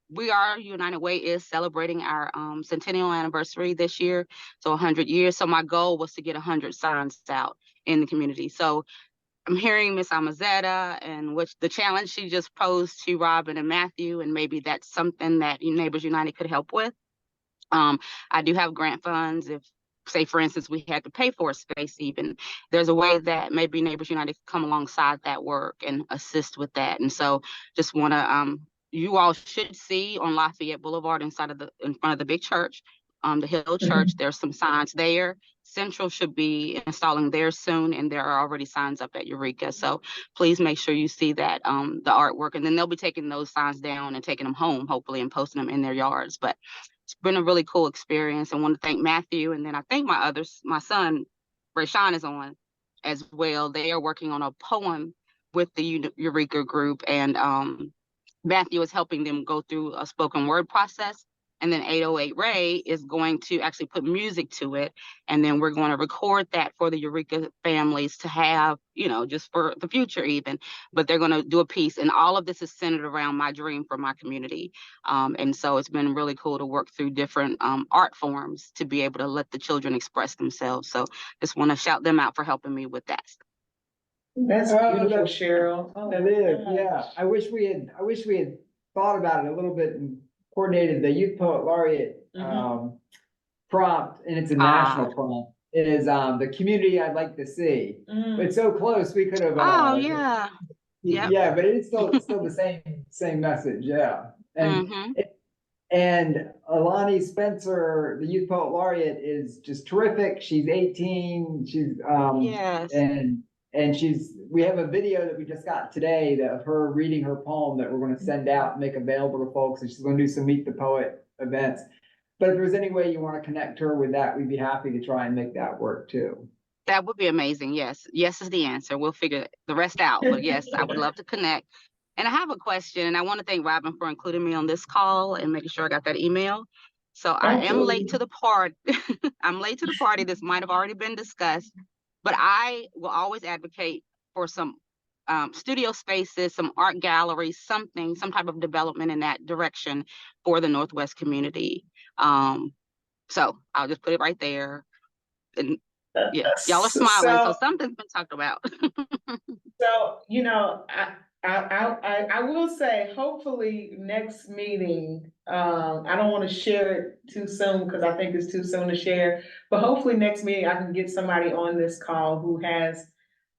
United Way is celebrating our centennial anniversary this year, so 100 years. So my goal was to get 100 signs out in the community. So I'm hearing Miss Amazetta and which the challenge she just posed to Robin and Matthew, and maybe that's something that Neighbors United could help with. I do have grant funds. If, say, for instance, we had to pay for a space, even there's a way that maybe Neighbors United could come alongside that work and assist with that. And so, just want to, you all should see on Lafayette Boulevard in front of the big church, the Hill Church. There's some signs there. Central should be installing theirs soon, and there are already signs up at Eureka. So please make sure you see that, the artwork, and then they'll be taking those signs down and taking them home, hopefully, and posting them in their yards. But it's been a really cool experience. I want to thank Matthew, and then I think my son, Rayshawn, is on as well. They are working on a poem with the Eureka group, and Matthew is helping them go through a spoken word process. And then 808 Ray is going to actually put music to it. And then we're going to record that for the Eureka families to have, you know, just for the future even. But they're going to do a piece. And all of this is centered around my dream for my community. And so it's been really cool to work through different art forms to be able to let the children express themselves. So just want to shout them out for helping me with that. That's Oh, beautiful, that's- Cheryl. Oh, It my is, gosh. yeah. I wish we had thought about it a little bit and coordinated the Youth Poet Laureate prompt, and it's a national prompt. It is the community I'd like to see. Mm. It's so close, we could have Oh, yeah. Yep. yeah, but it's still the same message, yeah. And Mhm. and Alani Spencer, the Youth Poet Laureate, is just terrific. She's 18. She's Yes. and we have a video that we just got today of her reading her poem that we're going to send out and make available to folks. And she's going to do some Meet the Poet events. But if there's any way you want to connect her with that, we'd be happy to try and make that work too. That would be amazing. Yes. Yes is the answer. We'll figure the rest out. But yes, I would love to connect. And I have a question, and I want to thank Robin for including me on this call and making sure I got that email. So I am late to the party. I'm late to the party. This might have already been discussed, but I will always advocate for some studio spaces, some art galleries, some type of development in that direction for the Northwest community. So I'll just put it right there. And yeah, y'all are smiling, so something's been talked about. So, you know, I will say, hopefully next meeting, I don't want to share it too soon because I think it's too soon to share. But hopefully next meeting, I can get somebody on this call who has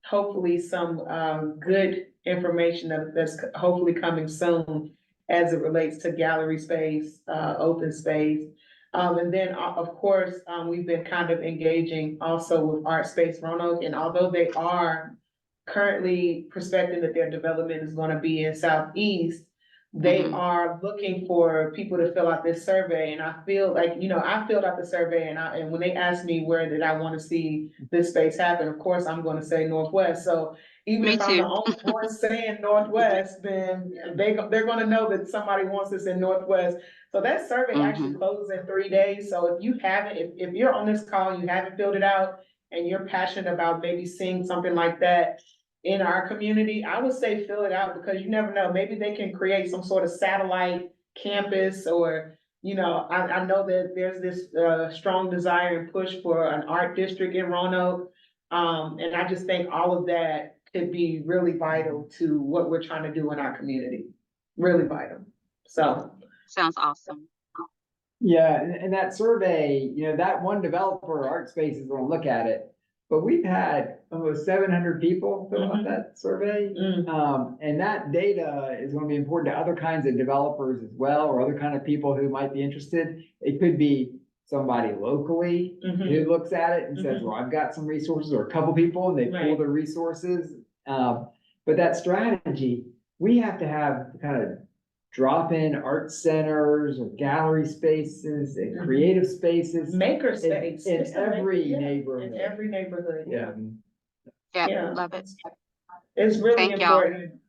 hopefully some good information that's hopefully coming soon as it relates to gallery space, open space. And then, of course, we've been kind of engaging also with Art Space Roanoke, and although they are currently prospecting that their development is gonna be in Southeast, they are looking for people to fill out this survey, and I feel like, you know, I filled out the survey, and when they asked me where did I wanna see this space happen, of course, I'm gonna say Northwest, so even Me if I'm too. the only one saying Northwest, then they're gonna know that somebody wants this in Northwest. So that survey actually closes in 3 days, so if you haven't, if you're on this call and you haven't filled it out, and you're passionate about maybe seeing something like that in our community, I would say fill it out, because you never know, maybe they can create some sort of satellite campus, or, you know, I know that there's this strong desire and push for an art district in Roanoke. And I just think all of that could be really vital to what we're trying to do in our community, really vital, so. Sounds awesome. Yeah, and that survey, you know, that one developer, Art Space, is gonna look at it. But we've had almost 700 people fill out that survey. And that data is gonna be important to other kinds of developers as well, or other kind of people who might be interested. It could be somebody locally who looks at it and says, well, I've got some resources, or a couple people, and they pull the resources. But that strategy, we have to have kind of drop-in art centers or gallery spaces and creative spaces. Maker space. In It's the every maker, yeah, neighborhood. in every neighborhood. Yeah. Yeah, Yeah. love it. It's really Thank y'all. important.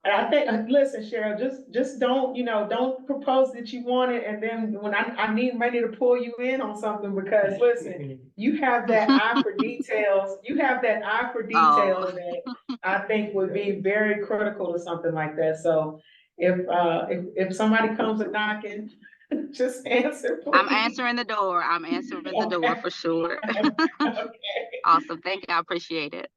And I think, listen, Cheryl, just don't, you know, don't propose that you want it, and then when I need ready to pull you in on something, because listen, you have that eye for details, that I think would be very critical to something like that, so if somebody comes a knocking, just answer, please. I'm answering the door. I'm answering the door for sure. Okay. Awesome. Thank you. I appreciate it.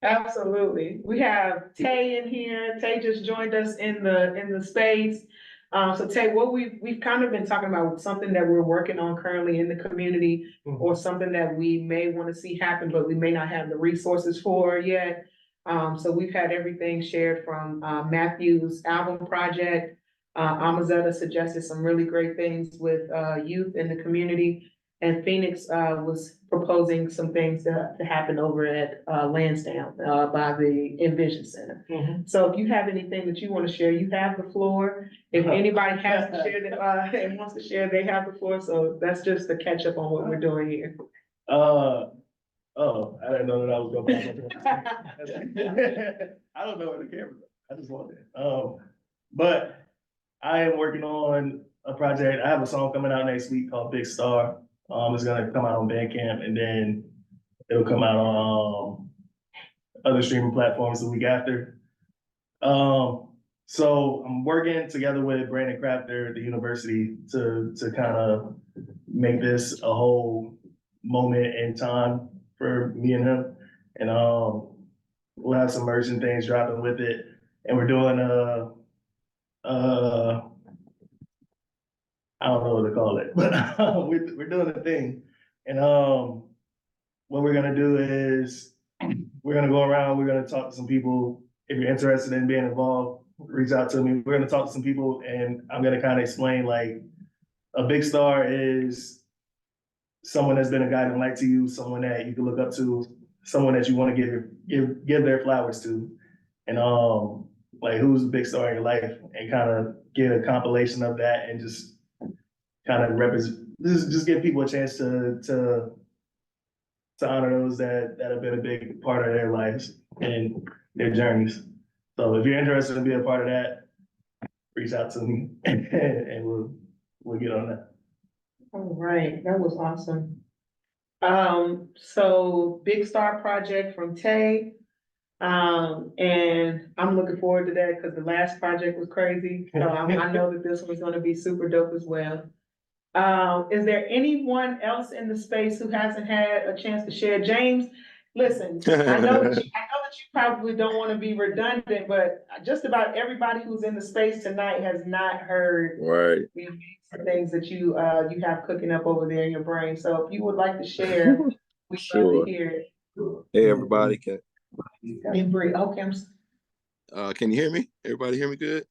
Absolutely. We have Tay in here. Tay just joined us in the space. So Tay, what we've kind of been talking about, something that we're working on currently in the community, or something that we may want to see happen, but we may not have the resources for yet. So we've had everything shared from Matthew's album project. Amazetta suggested some really great things with youth in the community. And Phoenix was proposing some things to happen over at Lansdowne by the Envision Center. So if you have anything that you want to share, you have the floor. If anybody has to share that and wants to share, they have the floor. So that's just the catch up on what we're doing here. Oh, I didn't know that I was gonna. I don't know where the camera. I just wanted it. But I am working on a project. I have a song coming out next week called Big Star. It's gonna come out on Bandcamp and then it'll come out on other streaming platforms the week after. So I'm working together with Brandon Crafter at the university to kind of make this a whole moment in time for me and him. And we'll have some merch and things dropping with it. And we're doing I don't know what to call it, but we're doing a thing. And what we're gonna do is we're gonna go around, we're gonna talk to some people. If you're interested in being involved, reach out to me. We're gonna talk to some people and I'm gonna kind of explain like a big star is someone that's been a guiding light to you, someone that you can look up to, someone that you want to give their flowers to. And like who's a big star in your life and kind of get a compilation of that and just kind of represent, just give people a chance to honor those that have been a big part of their lives and their journeys. So if you're interested in being a part of that, reach out to me and we'll get on that. All right, that was awesome. So Big Star Project from Tay. And I'm looking forward to that because the last project was crazy. So I know that this one's gonna be super dope as well. Is there anyone else in the space who hasn't had a chance to share? James, listen, I know that you probably don't want to be redundant, but just about everybody who's in the space tonight has not heard Right. the amazing things that you have cooking up over there in your brain. So if you would like to share, we'd love Sure. to hear it. Hey, everybody. And Bree, okay, Can you hear me? Everybody hear me good?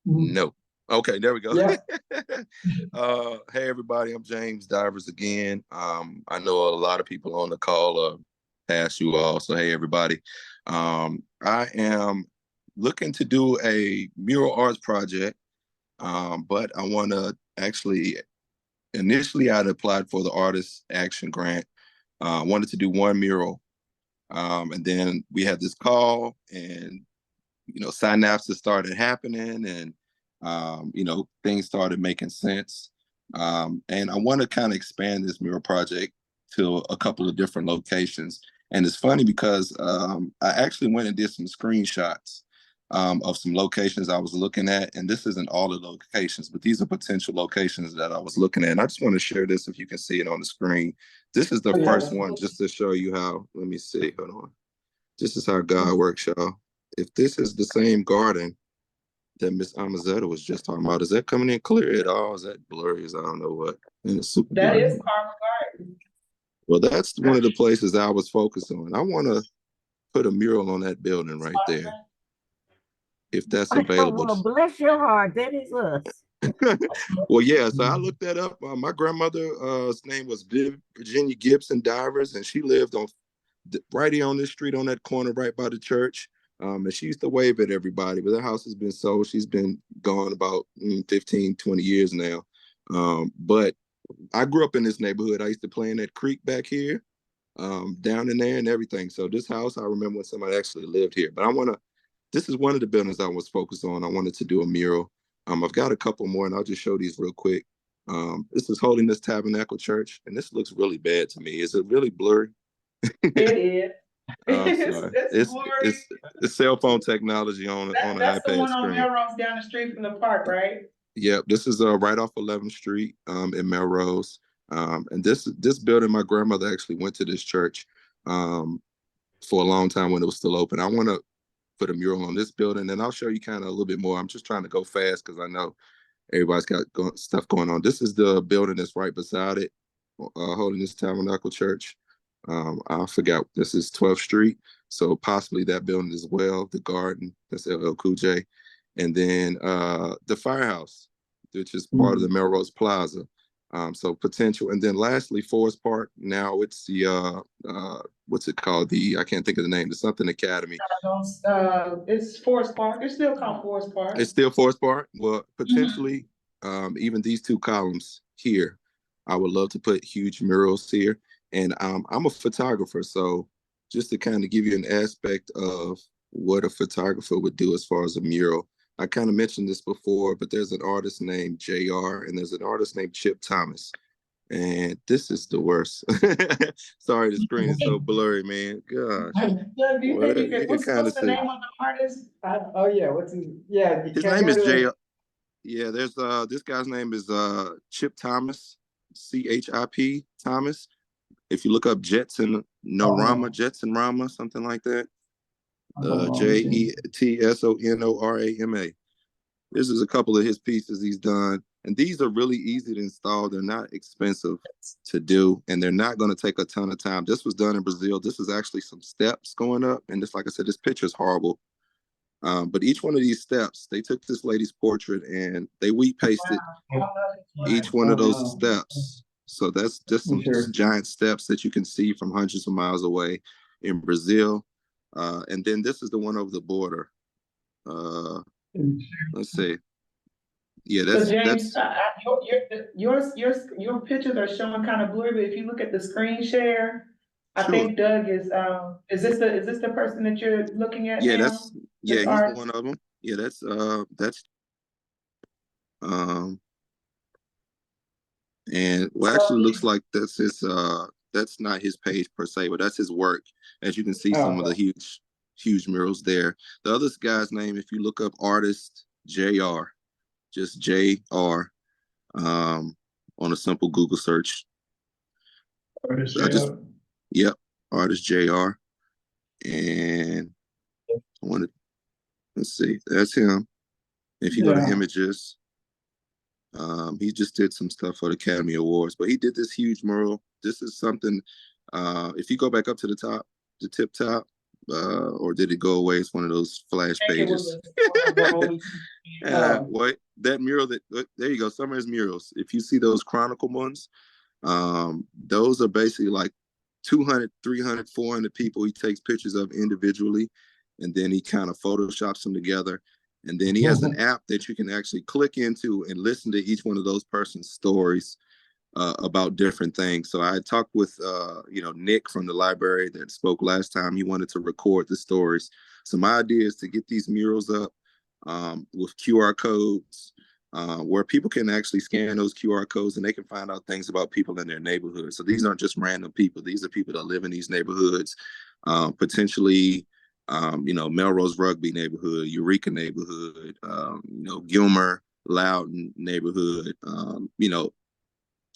No. Okay, there we go. Yeah. Hey, everybody. I'm James Divers again. I know a lot of people on the call past you all. So, hey, everybody. I am looking to do a mural arts project, but I want to actually, initially I'd applied for the Artist Action Grant. Wanted to do one mural. And then we had this call and, synapses started happening and, things started making sense. And I want to kind of expand this mural project to a couple of different locations. And it's funny because I actually went and did some screenshots of some locations I was looking at. And this isn't all the locations, but these are potential locations that I was looking at. And I just want to share this if you can see it on the screen. This is the first one, just to show you how, let me see, hold on. This is how God works, y'all. If this is the same garden that Miss Amazetta was just talking about, is that coming in clear at all? Is that blurry as I don't know what? And it's super that blurry. is Carver Garden. Well, that's one of the places I was focused on. I want to put a mural on that building right there. If that's available. Well, bless your heart. That is us. Well, yeah, so I looked that up. My grandmother's name was Virginia Gibson Divers, and she lived on right here on this street on that corner right by the church. And she used to wave at everybody, but her house has been sold. She's been gone about 15, 20 years now. But I grew up in this neighborhood. I used to play in that creek back here, down in there and everything. So this house, I remember when somebody actually lived here. But this is one of the buildings I was focused on. I wanted to do a mural. I've got a couple more, and I'll just show these real quick. This is Holiness Tabernacle Church, and this looks really bad to me. Is it really blurry? It is. It's cell phone technology on an iPad that's the one screen. on Melrose down the street from the park, right? Yep, this is right off 11th Street in Melrose. And this building, my grandmother actually went to this church for a long time when it was still open. I want to put a mural on this building, and I'll show you kind of a little bit more. I'm just trying to go fast because I know everybody's got stuff going on. This is the building that's right beside it, Holiness Tabernacle Church. I forgot, this is 12th Street, so possibly that building as well. The garden, that's LL Cool J. And then the firehouse, which is part of the Melrose Plaza. So potential. And then lastly, Forest Park. Now it's the, what's it called? I can't think of the name. The something Academy. It's Forest Park. It's still called Forest Park. It's still Forest Park. Well, potentially, even these two columns here, I would love to put huge murals here. And I'm a photographer, so just to kind of give you an aspect of what a photographer would do as far as a mural, I kind of mentioned this before, but there's an artist named JR and there's an artist named Chip Thomas. And this is the worst. Sorry, the screen is so blurry, man. Gosh. Doug, do you Well, think you could, you can kind what's of the see. name of the artist? Oh, yeah, what's his, yeah. His can I name go is to- JR. Yeah, there's this guy's name is Chip Thomas, CHIP Thomas. If you look up Jetson Norama, Jetson Rama, something like that. JETSONORAMA. This is a couple of his pieces he's done. And these are really easy to install. They're not expensive to do, and they're not going to take a ton of time. This was done in Brazil. This is actually some steps going up. And just like I said, this picture is horrible. But each one of these steps, they took this lady's portrait and they wheat pasted each one of those steps. So that's just some giant steps that you can see from hundreds of miles away in Brazil. And then this is the one over the border. Let's see. Yeah, So James, your pictures are showing kind of blurry, but if you look at the screen share, I think Doug is this the person that you're looking at now? He's one of them. Yeah, that's and well, actually looks like that's his that's not his page per se, but that's his work. As you can see, some of the huge murals there. The other guy's name, if you look up artist JR, just JR, on a simple Google search. Artist Yep, artist JR. And I wanted, let's see, that's him. If you go to images, he just did some stuff for the Academy Awards, but he did this huge mural. This is something, if you go back up to the top, the tip top, or did it go away? It's one of those flash pages. What that mural there you go. Some of his murals. If you see those Chronicle ones, those are basically like 200, 300, 400 people he takes pictures of individually, and then he kind of photoshops them together. And then he has an app that you can actually click into and listen to each one of those person's stories about different things. So I talked with, Nick from the library that spoke last time. He wanted to record the stories. So my idea is to get these murals up with QR codes where people can actually scan those QR codes and they can find out things about people in their neighborhood. So these aren't just random people. These are people that live in these neighborhoods, potentially Melrose Rugby neighborhood, Eureka neighborhood, Gilmer, Loudon neighborhood,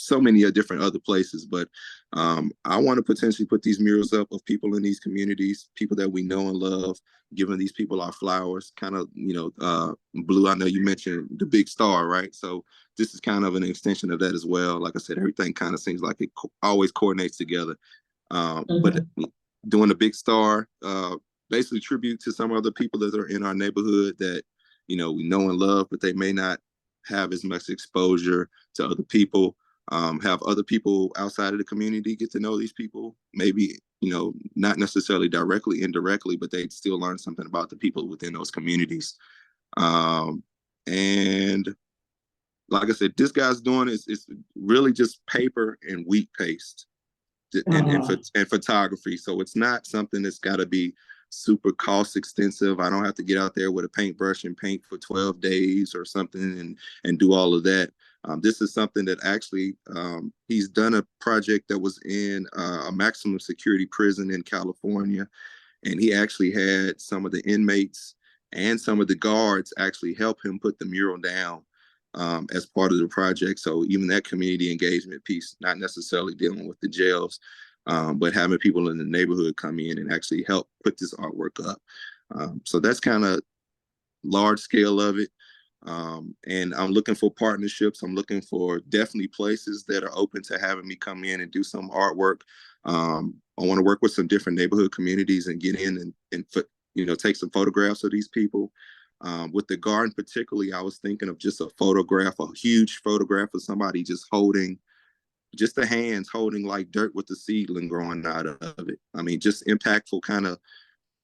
so many different other places. But I want to potentially put these murals up of people in these communities, people that we know and love, giving these people our flowers, kind of, Blue, I know you mentioned the big star, right? So this is kind of an extension of that as well. Like I said, everything kind of seems like it always coordinates together. But doing a big star, basically tribute to some other people that are in our neighborhood that, we know and love, but they may not have as much exposure to other people. Have other people outside of the community get to know these people, maybe, not necessarily directly, indirectly, but they'd still learn something about the people within those communities. And like I said, this guy's doing is really just paper and wheat paste and photography. So it's not something that's got to be super cost extensive. I don't have to get out there with a paintbrush and paint for 12 days or something and do all of that. This is something that actually he's done a project that was in a maximum security prison in California. And he actually had some of the inmates and some of the guards actually help him put the mural down as part of the project. So even that community engagement piece, not necessarily dealing with the jails, but having people in the neighborhood come in and actually help put this artwork up. So that's kind of large scale of it. And I'm looking for partnerships. I'm looking for definitely places that are open to having me come in and do some artwork. I want to work with some different neighborhood communities and get in and take some photographs of these people. With the garden particularly, I was thinking of just a huge photograph of somebody just holding, just the hands holding like dirt with the seedling growing out of it. I mean, just impactful kind of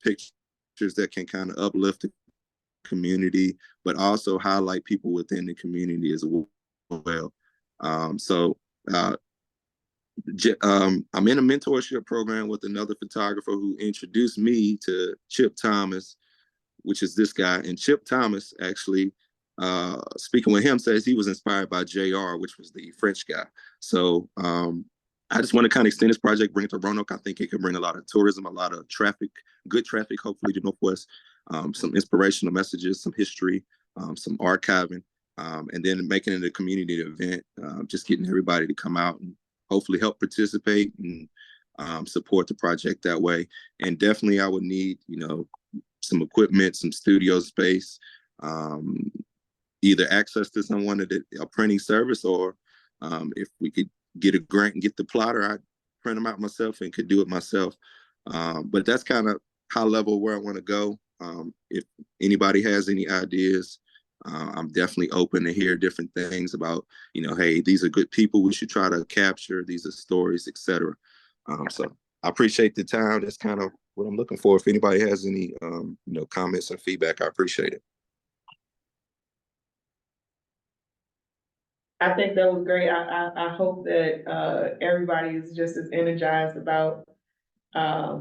pictures that can kind of uplift the community, but also highlight people within the community as well. I'm in a mentorship program with another photographer who introduced me to Chip Thomas which is this guy, and Chip Thomas actually, speaking with him, says he was inspired by JR, which was the French guy. So I just want to kind of extend this project, bring it to Roanoke. I think it can bring a lot of tourism, a lot of traffic, good traffic, hopefully to Northwest, some inspirational messages, some history, some archiving, and then making it a community event, just getting everybody to come out and hopefully help participate and support the project that way. And definitely I would need, some equipment, some studio space, either access to someone at a printing service, or if we could get a grant and get the plotter, I'd print them out myself and could do it myself. But that's kind of high level where I want to go. If anybody has any ideas, I'm definitely open to hear different things about, hey, these are good people we should try to capture. These are stories, etc. So I appreciate the time. That's kind of what I'm looking for. If anybody has any, comments or feedback, I appreciate it. I think that was great. I hope that everybody is just as energized about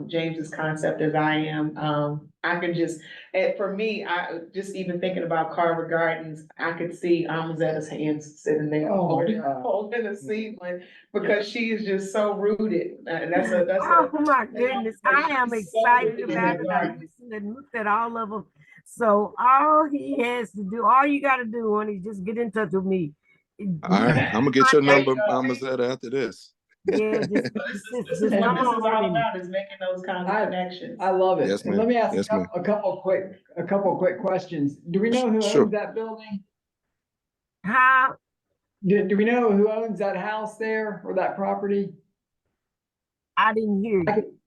James's concept as I am. I can just, and for me, I just even thinking about Carver Gardens, I could see Amazetta's hands sitting there holding a seedling, because she is just so rooted. Oh my goodness, I am she's so excited rooted in about that it. I garden. listened and looked at all of them. So all he has to do, all you got to do, honey, is just get in touch with me. All right, I'm gonna get your number, Contact Amazetta, after this. Yeah, This is just what come this is all on and about, is making those kinds of connections. I love it. Yes, And ma'am. let me ask Yes, ma'am. a couple quick questions. Do we know who Sure. owns that building? how Do we know who owns that house there or that property? I didn't hear you.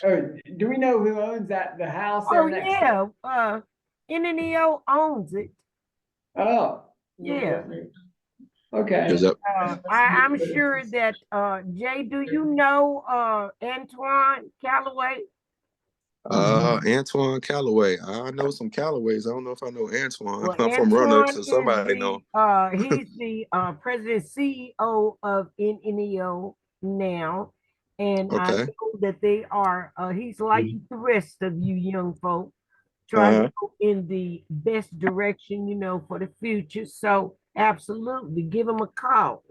Or do we know who owns the house there Oh next? yeah, NNEO owns it. Oh, Yeah. okay. Is that I'm sure that Jay, do you know Antoine Calloway? Antoine Calloway? I know some Callaways. I don't know if I know Antoine. Well, I'm from Roanoke, Antoine so is somebody know. he's the president CEO of NNEO now. And I Okay. know that they are he's like the rest of you young folk, trying to go in the best direction, for the future. So absolutely give him a call.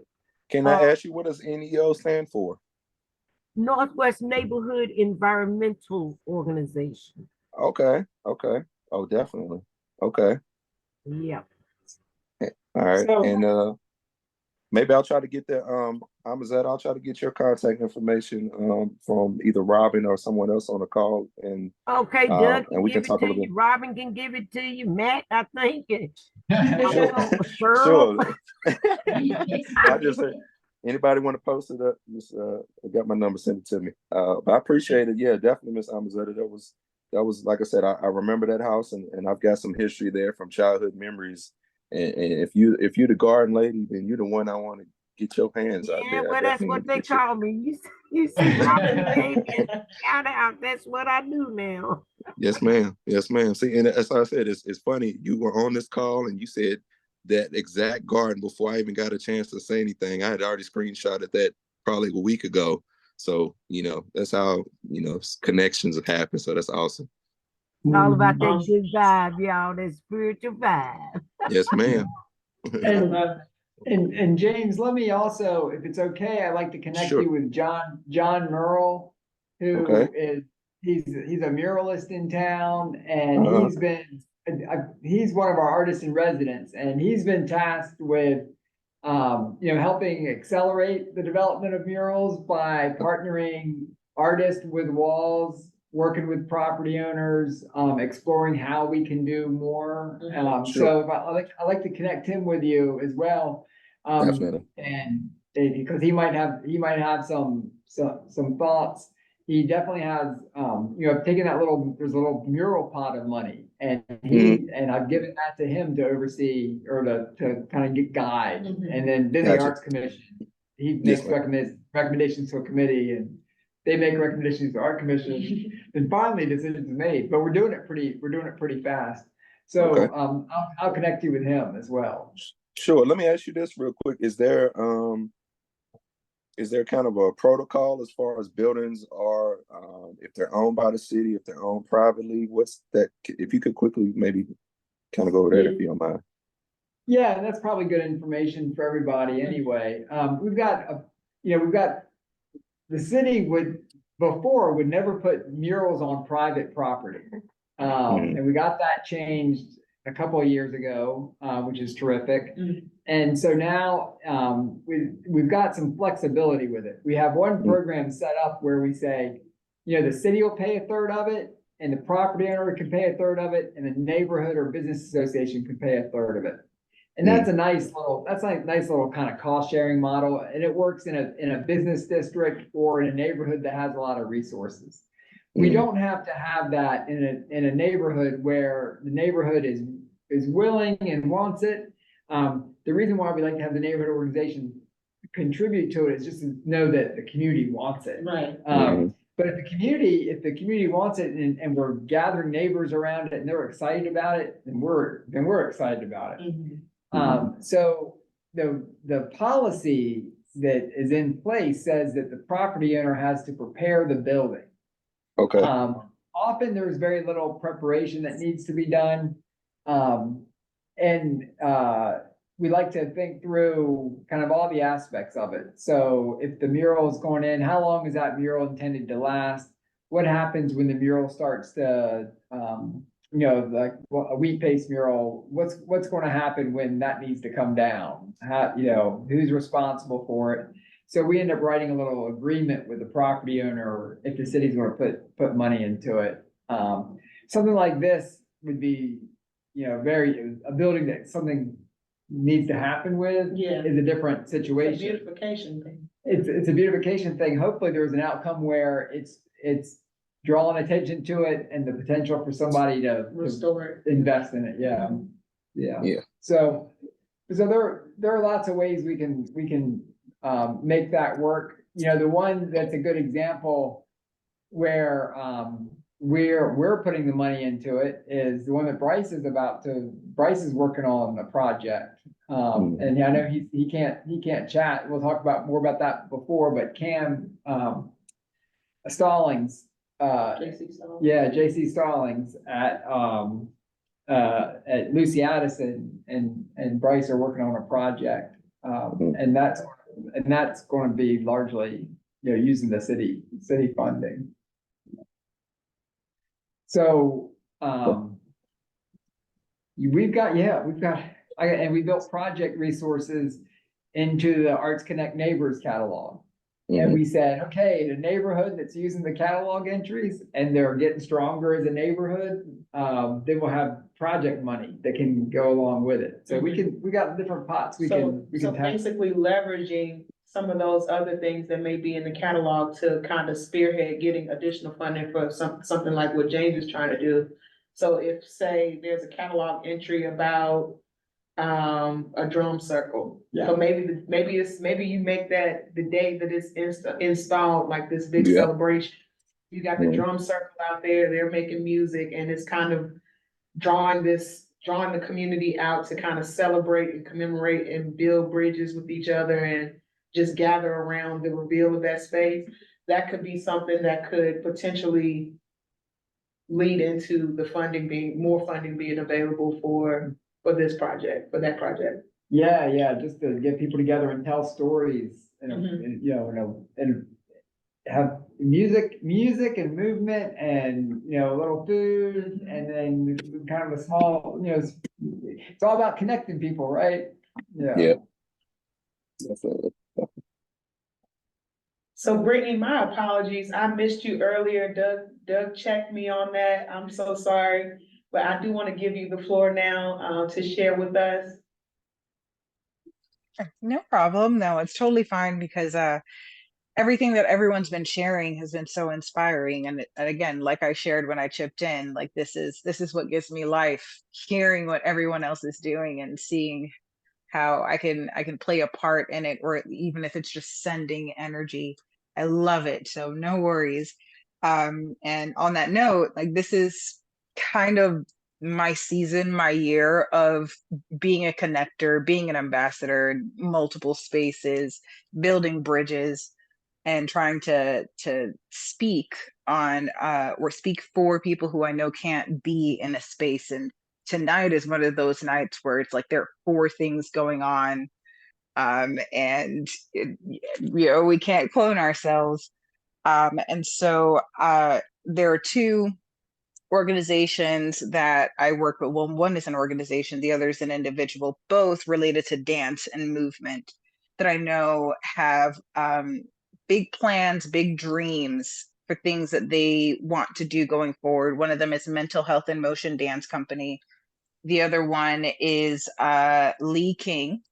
Can I ask you, what does NEO stand for? Northwest Neighborhood Environmental Organization. Okay. Okay. Oh, definitely. Okay. Yeah. All right. So- And maybe I'll try to get that. Amazette, I'll try to get your contact information from either Robin or someone else on the call, and Okay, Doug and can we can give it talk a to little you. bit. Robin can give it to you. Matt, I think. Sure. Cheryl. Sure. I just heard, anybody want to post it up? Just I got my number, send it to me. But I appreciate it. Yeah, definitely, Miss Amazetta. That was like I said, I remember that house, and I've got some history there from childhood memories. And if you're the garden lady, then you're the one I want to get your hands out Yeah, there. well, that's what they call me. You see, Robin gave me a shout out. That's what I do now. Yes, ma'am. Yes, ma'am. See, and as I said, it's funny. You were on this call and you said that exact garden before I even got a chance to say anything. I had already screenshotted that probably a week ago. So, that's how, connections have happened. So that's awesome. All about that good vibe, y'all. That spiritual vibe. Yes, ma'am. And James, let me also, if it's okay, I'd like to connect Sure. you with John Merle, who Okay. he's a muralist in town, and he's one of our artists in residence, and he's been tasked with helping accelerate the development of murals by partnering artists with walls, working with property owners, exploring how we can do more. Sure. So I like to connect him with you as well. Definitely. And because he might have some thoughts. He definitely has, taken there's a little mural pot of money, and and I've given that to him to oversee, or to kind of get guide. And then the Gotcha. Arts Commission, he Yes, makes ma'am. recommendations to a committee, and they make recommendations to our commission. And finally decisions are made, but we're doing it pretty fast. So Okay. I'll connect you with him as well. Sure. Let me ask you this real quick. Is there is there kind of a protocol as far as buildings are, if they're owned by the city, if they're owned privately? What's that? If you could quickly maybe kind of go over that if you don't mind. Yeah, and that's probably good information for everybody anyway. We've got, we've got, the city would never put murals on private property. And we got that changed a couple of years ago, which is terrific. And so now, we've got some flexibility with it. We have one program set up where we say, the city will pay a third of it, and the property owner can pay a third of it, and the neighborhood or business association can pay a third of it. And that's a nice little kind of cost sharing model. And it works in a business district or in a neighborhood that has a lot of resources. We don't have to have that in a neighborhood where the neighborhood is willing and wants it. The reason why we like to have the neighborhood organization contribute to it is just to know that the community wants it. Right. But if the community wants it and we're gathering neighbors around it and they're excited about it, then we're excited about it. So the policy that is in place says that the property owner has to prepare the building. Okay. Often there's very little preparation that needs to be done. We like to think through kind of all the aspects of it. So if the mural is going in, how long is that mural intended to last? What happens when the mural starts to, like a wheat paste mural, what's going to happen when that needs to come down? Who's responsible for it? So we end up writing a little agreement with the property owner if the city's going to put money into it. Something like this would be, a building that something needs to happen with is a different situation. It's a beautification thing. It's a beautification thing. Hopefully there's an outcome where it's drawing attention to it and the potential for somebody to Restore it. invest in it. Yeah. So there are lots of ways we can make that work. The one that's a good example where we're putting the money into it is the one that Bryce is working on a project. And I know he can't chat. We'll talk more about that before, but Cam Stallings, JC Stallings. JC Stallings at Lucy Addison and Bryce are working on a project. And that's going to be largely, using the city funding. So, we built project resources into the Arts Connect Neighbors catalog. And we said, okay, the neighborhood that's using the catalog entries and they're getting stronger as a neighborhood, then we'll have project money that can go along with it. So we got different pots. So basically leveraging some of those other things that may be in the catalog to kind of spearhead getting additional funding for something like what James is trying to do. So if, say, there's a catalog entry about a drum circle. Yeah. So maybe you make that the day that it's installed, like this big celebration. You got the drum circle out there, they're making music, and it's kind of drawing the community out to kind of celebrate and commemorate and build bridges with each other and just gather around the reveal of that space. That could be something that could potentially lead into the more funding being available for this project, for that project. Yeah, just to get people together and tell stories and have music and movement and, a little food and then kind of a small, it's all about connecting people, right? Yeah. Definitely. So Brittany, my apologies. I missed you earlier. Doug checked me on that. I'm so sorry. But I do want to give you the floor now to share with us. No problem. No, it's totally fine because everything that everyone's been sharing has been so inspiring. And again, like I shared when I chipped in, like this is what gives me life, hearing what everyone else is doing and seeing how I can play a part in it, or even if it's just sending energy. I love it. So no worries. And on that note, like this is kind of my season, my year of being a connector, being an ambassador in multiple spaces, building bridges. and trying to speak on or speak for people who I know can't be in a space. And tonight is one of those nights where it's like there are four things going on, and we can't clone ourselves. And so there are two organizations that I work with. Well, one is an organization, the other is an individual, both related to dance and movement, that I know have big plans, big dreams for things that they want to do going forward. One of them is Mental Health in Motion Dance Company. The other one is Lee King.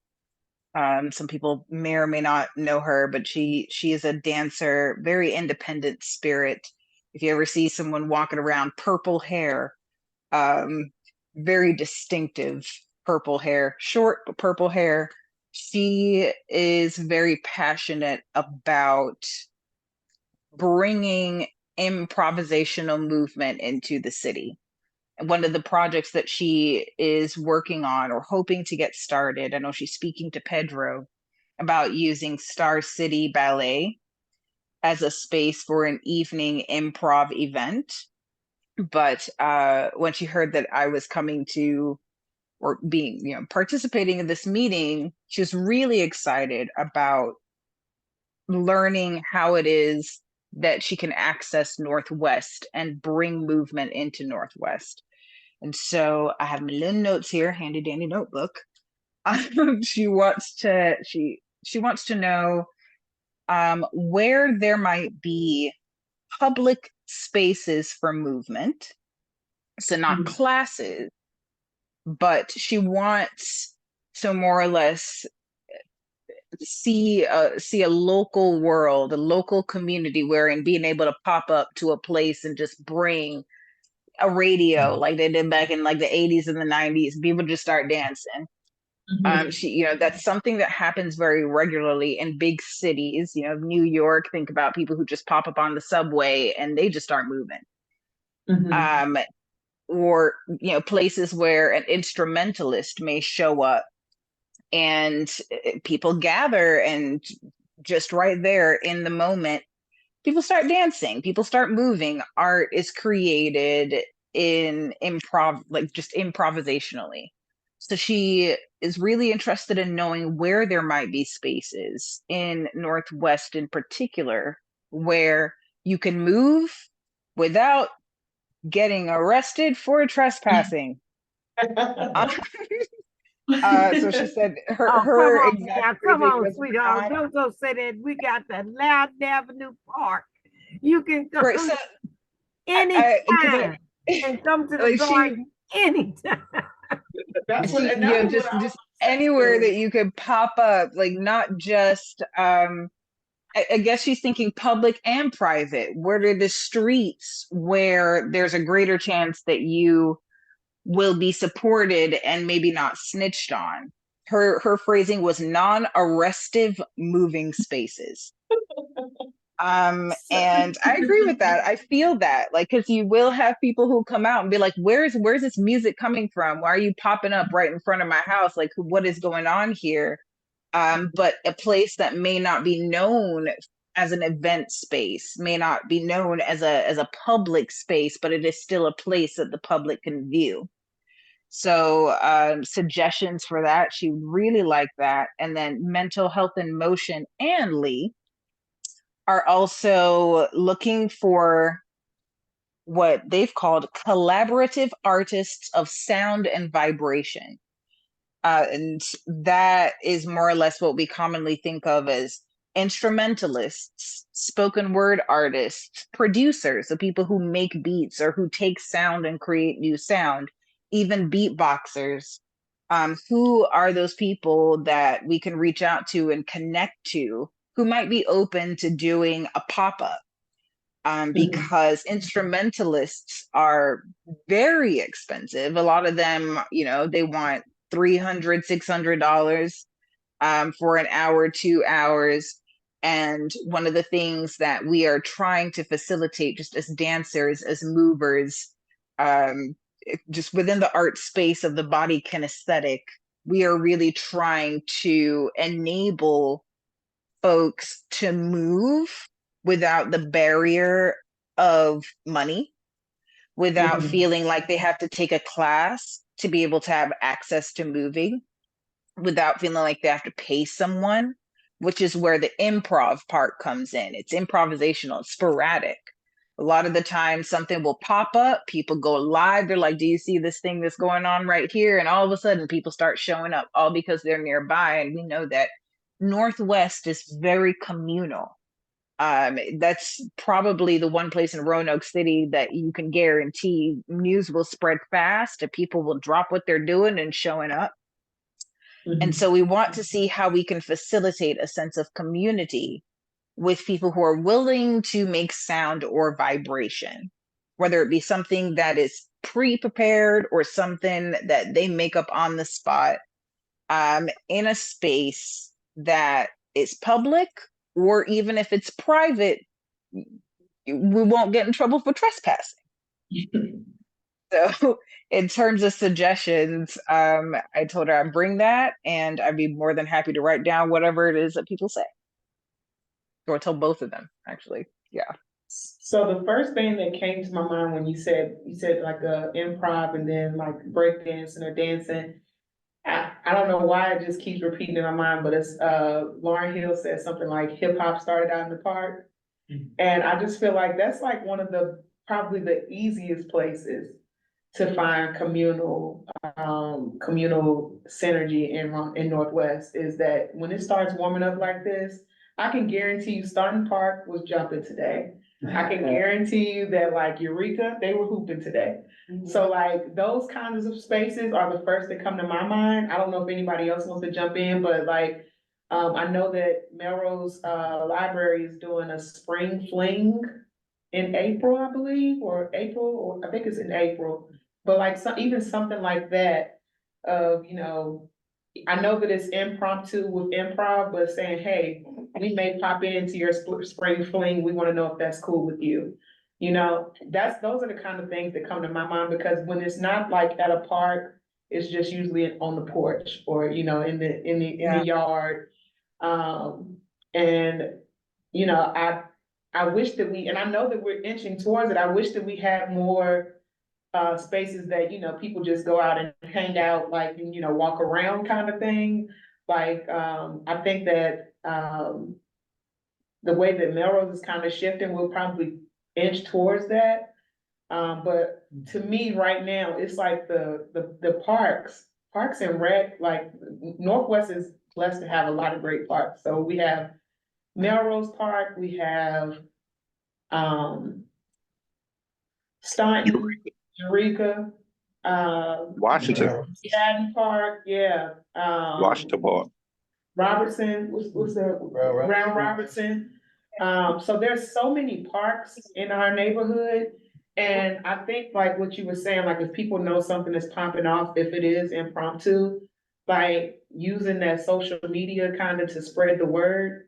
Some people may or may not know her, but she is a dancer, very independent spirit. If you ever see someone walking around, purple hair, um, very distinctive purple hair, short but purple hair. She is very passionate about bringing improvisational movement into the city. And one of the projects that she is working on or hoping to get started, I know she's speaking to Pedro about using Star City Ballet as a space for an evening improv event. But when she heard that I was coming to or being, participating in this meeting, she was really excited about learning how it is that she can access Northwest and bring movement into Northwest. And so I have my little notes here, handy dandy notebook. She wants to know where there might be public spaces for movement. So not classes, but she wants to more or less see a local world, a local community, wherein being able to pop up to a place and just bring a radio like they did back in like the 80s and the 90s, people just start dancing. That's something that happens very regularly in big cities. New York, think about people who just pop up on the subway and they just start moving. Or places where an instrumentalist may show up and people gather, and just right there in the moment, people start dancing, people start moving. Art is created in improv, like just improvisationally. So she is really interested in knowing where there might be spaces in Northwest in particular where you can move without getting arrested for trespassing. So she said her Oh, come her on exact now, come phrasing on, was sweetheart. Don't say that. We got the Loudon Avenue Park. You can right. come So anytime and come to the like garden anytime. That's what, and that was what just I was just saying anywhere too. that you could pop up, like not just I guess she's thinking public and private. Where are the streets where there's a greater chance that you will be supported and maybe not snitched on? Her phrasing was non-arrestive moving spaces. And I agree with that. I feel that, like, because you will have people who come out and be like, where's this music coming from? Why are you popping up right in front of my house? Like, what is going on here? But a place that may not be known as an event space, may not be known as a public space, but it is still a place that the public can view. So suggestions for that, she really liked that. And then Mental Health in Motion and Lee are also looking for what they've called collaborative artists of sound and vibration. And that is more or less what we commonly think of as instrumentalists, spoken word artists, producers, the people who make beats or who take sound and create new sound, even beatboxers. Who are those people that we can reach out to and connect to who might be open to doing a pop-up? Because instrumentalists are very expensive. A lot of them, they want $300, $600 for an hour, 2 hours. And one of the things that we are trying to facilitate just as dancers, as movers, just within the art space of the body kinesthetic, we are really trying to enable folks to move without the barrier of money, without Mhm. feeling like they have to take a class to be able to have access to moving, without feeling like they have to pay someone, which is where the improv part comes in. It's improvisational, it's sporadic. A lot of the time, something will pop up, people go live, they're like, do you see this thing that's going on right here? And all of a sudden, people start showing up, all because they're nearby. And we know that Northwest is very communal. That's probably the one place in Roanoke City that you can guarantee news will spread fast and people will drop what they're doing and showing up. And Mhm. so we want to see how we can facilitate a sense of community with people who are willing to make sound or vibration, whether it be something that is pre-prepared or something that they make up on the spot, in a space that is public, or even if it's private, we won't get in trouble for trespassing. So in terms of suggestions, I told her I'd bring that and I'd be more than happy to write down whatever it is that people say. Or tell both of them, actually. Yeah. So the first thing that came to my mind when you said like improv and then like breakdancing or dancing. I don't know why it just keeps repeating in my mind, but it's Lauryn Hill said something like hip hop started out in the park. And I just feel like that's like one of the probably the easiest places to find communal synergy in Northwest is that when it starts warming up like this, I can guarantee you Staunton Park was jumping today. I can guarantee you that like Eureka, they were hooping today. So like those kinds of spaces are the first that come to my mind. I don't know if anybody else wants to jump in, but like I know that Melrose Library is doing a spring fling in April, I believe, or April, or I think it's in April. But like even something like that, I know that it's impromptu with improv, but saying, hey, we may pop into your spring fling. We want to know if that's cool with you. Those are the kind of things that come to my mind because when it's not like at a park, it's just usually on the porch or, in the yard. And, I wish that and I know that we're inching towards it. I wish that we had more spaces that, people just go out and hang out, like, walk around kind of thing. Like, I think that, the way that Melrose is kind of shifting, we'll probably inch towards that. But to me, right now, it's like the parks and rec, like Northwest is blessed to have a lot of great parks. So we have Melrose Park, we have, um, Staunton, Eureka, Washington, Haddon Park, yeah, Washington Park. Robertson, what's the, Brown Robertson. So there's so many parks in our neighborhood. And I think like what you were saying, like if people know something is popping off, if it is impromptu, like using that social media kind of to spread the word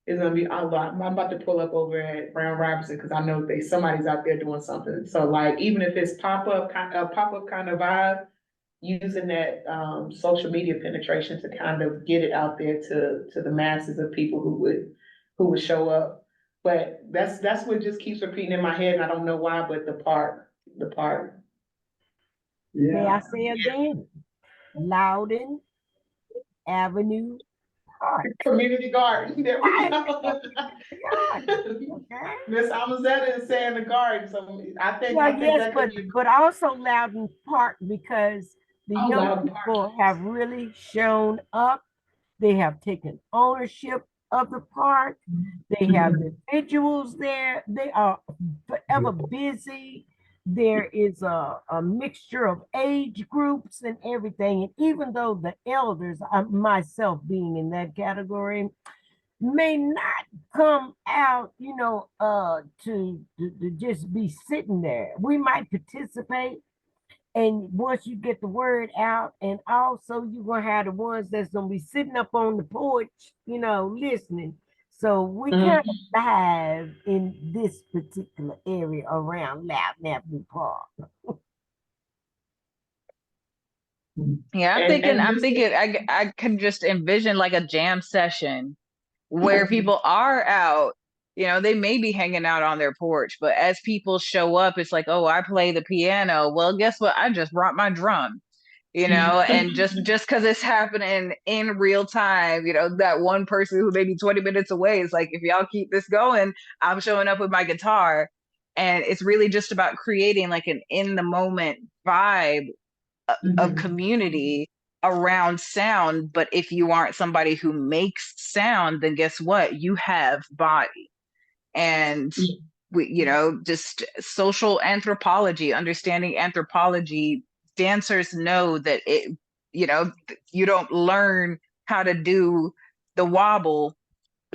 is gonna be a lot. I'm about to pull up over at Brown Robinson because I know somebody's out there doing something. So like even if it's pop-up kind of vibe, using that social media penetration to kind of get it out there to the masses of people who would show up. But that's what just keeps repeating in my head, and I don't know why, but the park. May I say again? Loudon Avenue Park. Community garden, there we go. Okay. Miss Amazetta is saying the garden, so I think Well, yes, that could be. but also Loudon Park because the Oh, young Loudon people have really shown up. They have taken ownership of the park. They have individuals there. They are forever busy. There is a mixture of age groups and everything. And even though the elders, myself being in that category, may not come out, to just be sitting there. We might participate, and once you get the word out, and also you're gonna have the ones that's gonna be sitting up on the porch, listening. So we kind of live in this particular area around Loudon Avenue Park. Yeah, And I'm thinking I can just envision like a jam session where people are out, you know, they may be hanging out on their porch, but as people show up, it's like, oh, I play the piano. Well, guess what? I just brought my drum, you know, and just because it's happening in real time, you know, that one person who may be 20 minutes away is like, if y'all keep this going, I'm showing up with my guitar. And it's really just about creating like an in the moment vibe of community around sound. But if you aren't somebody who makes sound, then guess what? You have body. And we, you know, just social anthropology, understanding anthropology, dancers know that it, you know, you don't learn how to do the wobble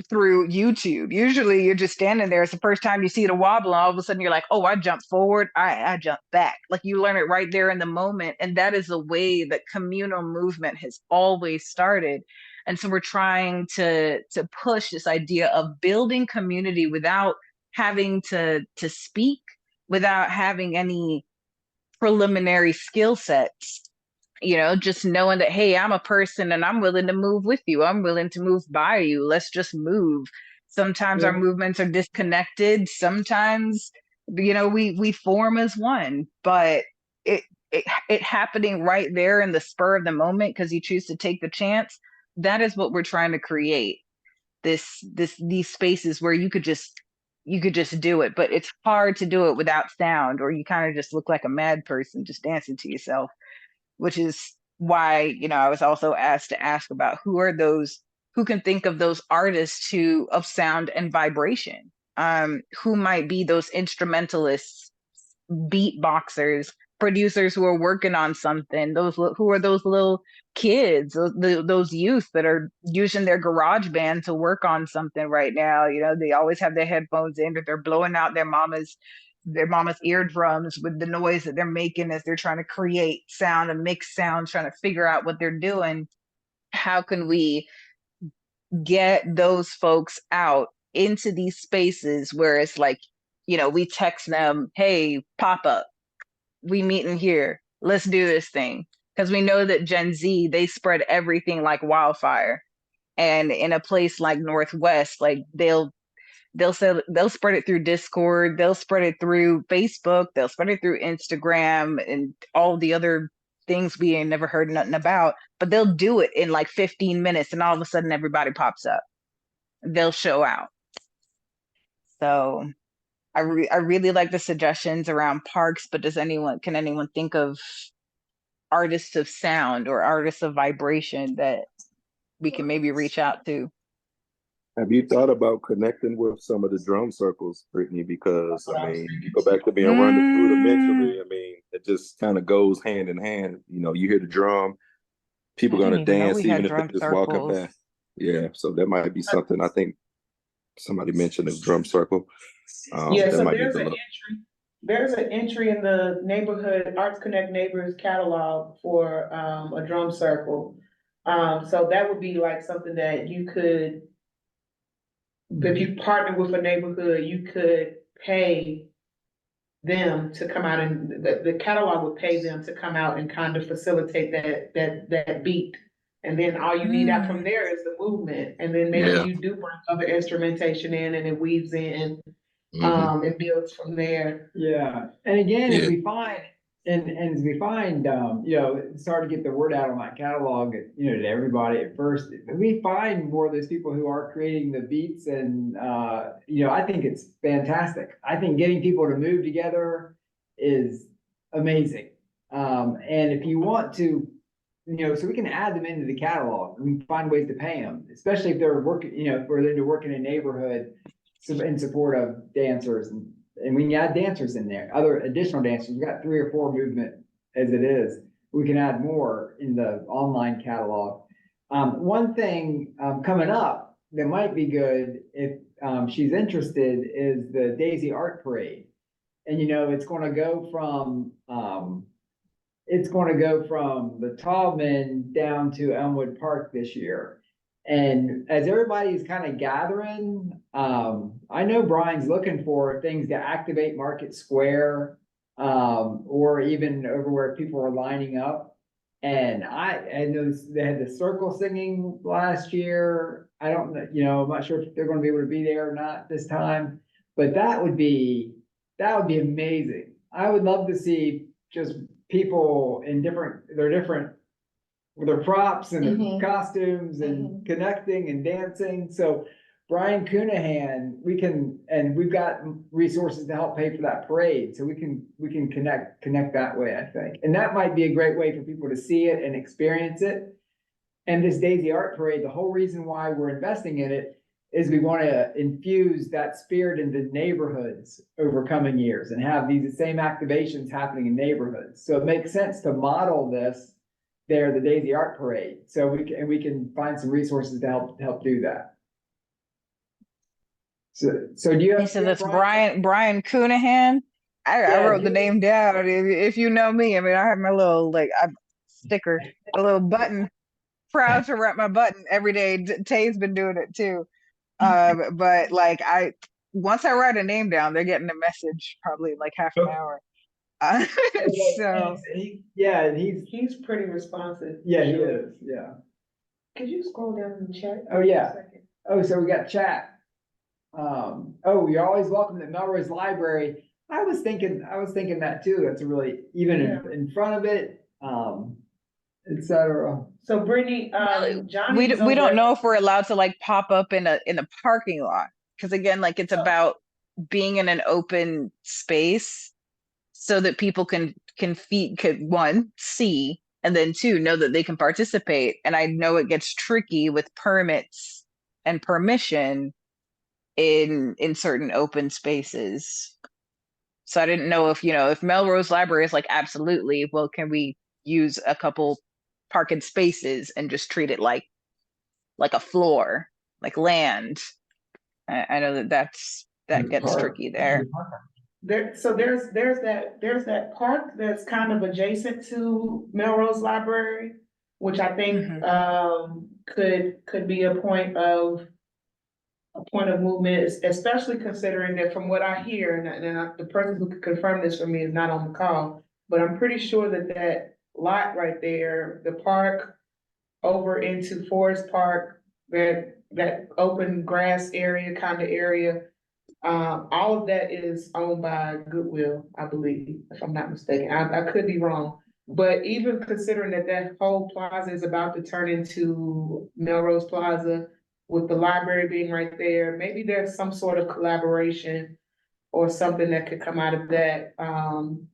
through YouTube. Usually you're just standing there. It's the first time you see the wobble, and all of a sudden you're like, oh, I jump forward, I jump back. Like you learn it right there in the moment. And that is the way that communal movement has always started. And so we're trying to push this idea of building community without having to speak, without having any preliminary skill sets, you know, just knowing that, hey, I'm a person and I'm willing to move with you. I'm willing to move by you. Let's just move. Sometimes our movements are disconnected. Sometimes, you know, we form as one, but it happening right there in the spur of the moment because you choose to take the chance. That is what we're trying to create. These spaces where you could just do it, but it's hard to do it without sound, or you kind of just look like a mad person just dancing to yourself, which is why, you know, I was also asked to ask about who are those who can think of those artists who of sound and vibration, who might be those instrumentalists, beatboxers, producers who are working on something, those who are those little kids, those youth that are using their garage band to work on something right now. You know, they always have their headphones in, or they're blowing out their mama's eardrums with the noise that they're making as they're trying to create sound and mix sound, trying to figure out what they're doing. How can we get those folks out into these spaces where it's like, you know, we text them, hey, pop up, we meeting here, let's do this thing. Because we know that Gen Z, they spread everything like wildfire. And in a place like Northwest, like they'll spread it through Discord, they'll spread it through Facebook, they'll spread it through Instagram and all the other things we ain't never heard nothing about, but they'll do it in like 15 minutes and all of a sudden everybody pops up. They'll show out. So I really like the suggestions around parks, but can anyone think of artists of sound or artists of vibration that we can maybe reach out to? Have you thought about connecting with some of the drum circles, Brittany? Because I mean, you go back to being rudimentary. I mean, it just kind of goes hand in hand. You know, you hear the drum, people I gonna didn't even know dance we had even if drum they're just walking circles. by. Yeah, so that might be something. I think somebody mentioned a drum circle. Yeah, that so might be there's the an look. entry, there's an entry in the neighborhood Arts Connect Neighbors catalog for a drum circle. So that would be like something that you could, if you partner with a neighborhood, you could pay them to come out, and the catalog would pay them to come out and kind of facilitate that beat. And then all you need out from there is the movement, and then maybe Yeah. you do bring other instrumentation in and it weaves in, it builds from there. Yeah, and again, Yeah. as we find, as we find, you know, it's hard to get the word out on that catalog, you know, to everybody at first. We find more of those people who are creating the beats, and you know, I think it's fantastic. I think getting people to move together is amazing. And if you want to, you know, so we can add them into the catalog. We can find ways to pay them, especially if they're working, you know, if we're into working in a neighborhood in support of dancers, and we can add dancers in there, other additional dancers. We've got 3 or 4 movement as it is. We can add more in the online catalog. One thing coming up that might be good if she's interested is the Daisy Art Parade. And you know, it's going to go from the Taubman down to Elmwood Park this year. And as everybody's kind of gathering, I know Brian's looking for things to activate Market Square, or even over where people are lining up. And I know they had the circle singing last year. I don't know, I'm not sure if they're gonna be able to be there or not this time, but that would be amazing. I would love to see just people in different with their props and their Mhm. costumes and connecting and dancing. So Brian Coonahan, and we've got resources to help pay for that parade. So we can connect that way, I think. And that might be a great way for people to see it and experience it. And this Daisy Art Parade, the whole reason why we're investing in it is we want to infuse that spirit into neighborhoods over coming years and have these same activations happening in neighborhoods. So it makes sense to model this there, the Daisy Art Parade. So we can find some resources to help do that. So do you You have? said that's Brian Coonahan. I Yeah, wrote the name down. If you know me, I mean, I have my little sticker, a little button. Proud to rep my button every day. Tay's been doing it too. But once I write a name down, they're getting a message probably in like half an hour. Uh, so He's pretty responsive. Yeah, he is. Yeah. Could you scroll down in the chat? Oh, yeah. For a second? Oh, so we got chat. You're always welcome to Melrose Library. I was thinking that too. That's a really, even in front of it, et cetera. So Brittany, Johnny we was we don't over- know if we're allowed to like pop up in a parking lot, because again, like it's about being in an open space so that people could one, see, and then two, know that they can participate. And I know it gets tricky with permits and permission in certain open spaces. So I didn't know if Melrose Library is like, absolutely, well, can we use a couple parking spaces and just treat it like a floor, like land? I know that gets tricky there. There's that park that's kind of adjacent to Melrose Library, which I think could be a point of movement, especially considering that from what I hear, the person who could confirm this for me is not on the call, but I'm pretty sure that lot right there, the park over into Forest Park, that open grass area, kind of area, all of that is owned by Goodwill, I believe, if I'm not mistaken. I could be wrong. But even considering that whole plaza is about to turn into Melrose Plaza, with the library being right there, maybe there's some sort of collaboration or something that could come out of that,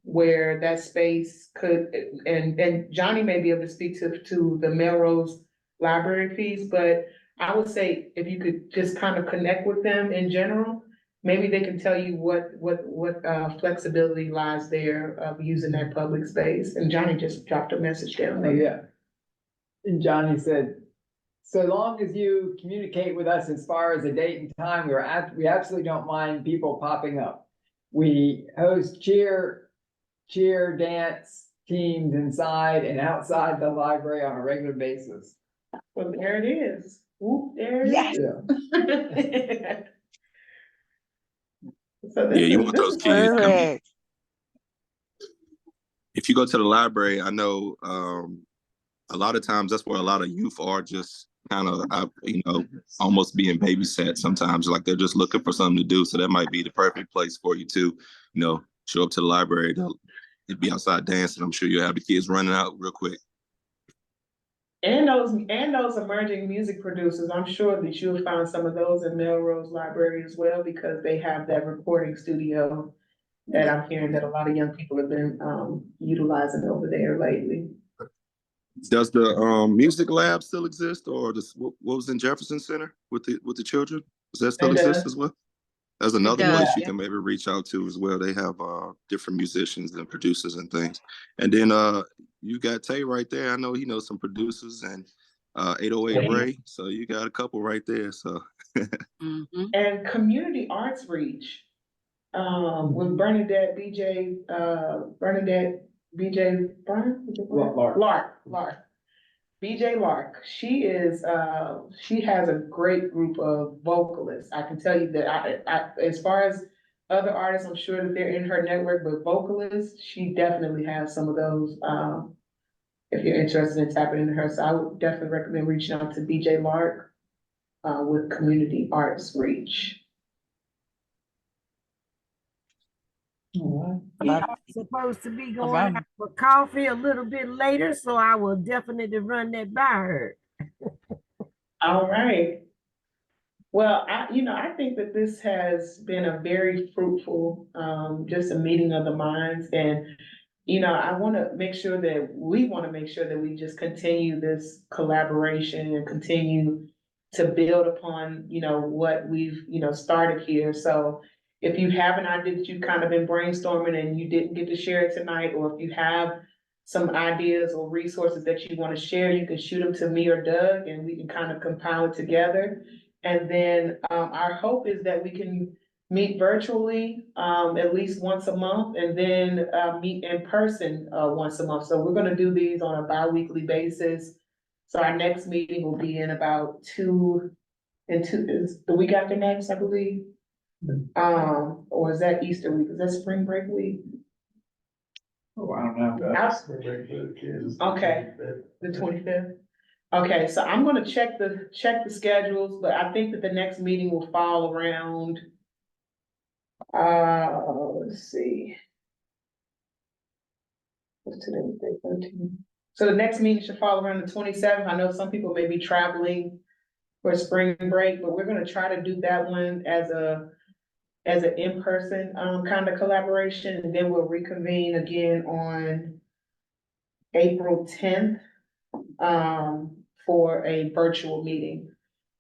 where that space could, and Johnny may be able to speak to the Melrose Library piece, but I would say if you could just kind of connect with them in general, maybe they can tell you what flexibility lies there of using that public space. And Johnny just dropped a message down Oh, there. yeah. And Johnny said, so long as you communicate with us as far as a date and time, we absolutely don't mind people popping up. We host cheer dance teams inside and outside the library on a regular basis. Well, there it is. Whoop, there it Yes. is. So Yeah, you want those kids. I mean, if you go to the library, I know a lot of times that's where a lot of youth are, just kind of, almost being babysat sometimes. Like they're just looking for something to do. So that might be the perfect place for you to, show up to the library. You'd be outside dancing. I'm sure you'll have the kids running out real quick. And those emerging music producers, I'm sure that you'll find some of those in Melrose Library as well, because they have that recording studio that I'm hearing that a lot of young people have been utilizing over there lately. Does the music lab still exist, or what was in Jefferson Center with the children? Does that still exist as well? There's another place you can maybe reach out to as well. They have different musicians and producers and things. And then you got Tay right there. I know he knows some producers, and 808 Ray. So you got a couple right there. So And Community Arts Reach with Bernadette BJ Lark. BJ Lark, she has a great group of vocalists. I can tell you that I as far as other artists, I'm sure that they're in her network, but vocalists, she definitely has some of those if you're interested in tapping into her. So I would definitely recommend reaching out to BJ Lark with Community Arts Reach. Love I'm supposed to be going that. out for coffee a little bit later, so I will definitely run that by her. All right. Well, I think that this has been a very fruitful, just a meeting of the minds. And, I want to make sure that we just continue this collaboration and continue to build upon, what we've, started here. So if you have an idea that you've kind of been brainstorming and you didn't get to share it tonight, or if you have some ideas or resources that you want to share, you can shoot them to me or Doug and we can kind of compile it together. And then our hope is that we can meet virtually at least once a month and then meet in person once a month. So we're gonna do these on a bi-weekly basis. So our next meeting will be in about is the week after next, I believe. Or is that Easter week? Is that spring break week? Oh, I don't know. Okay. The 25th? Okay, so I'm gonna check the schedules, but I think that the next meeting will fall around, let's see. What's today, day 13? So the next meeting should fall around the 27th. I know some people may be traveling for spring break, but we're gonna try to do that one as an in-person, kind of collaboration, and then we'll reconvene again on April 10th. For a virtual meeting.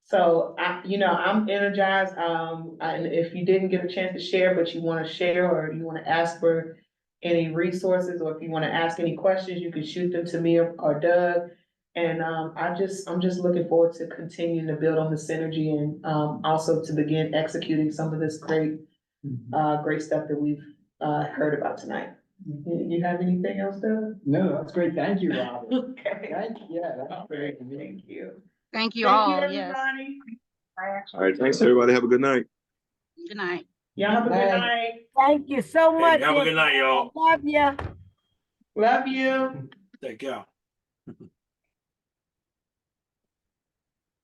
So I'm energized. And if you didn't get a chance to share, but you want to share or you want to ask for any resources, or if you want to ask any questions, you can shoot them to me or Doug. And I'm just looking forward to continuing to build on the synergy and also to begin executing some of this great stuff that we've heard about tonight. You have anything else, Doug? No, that's great. Thank you, Robert. Okay. Thank you. Yeah, that's great. Thank you. Thank you Thank all. you, Yes. everybody. All right, thanks, everybody. Have a good night. Good night. Y'all have a good Night. night. Thank you so Hey, much. have a good night, y'all. Love ya. Love you. Take care.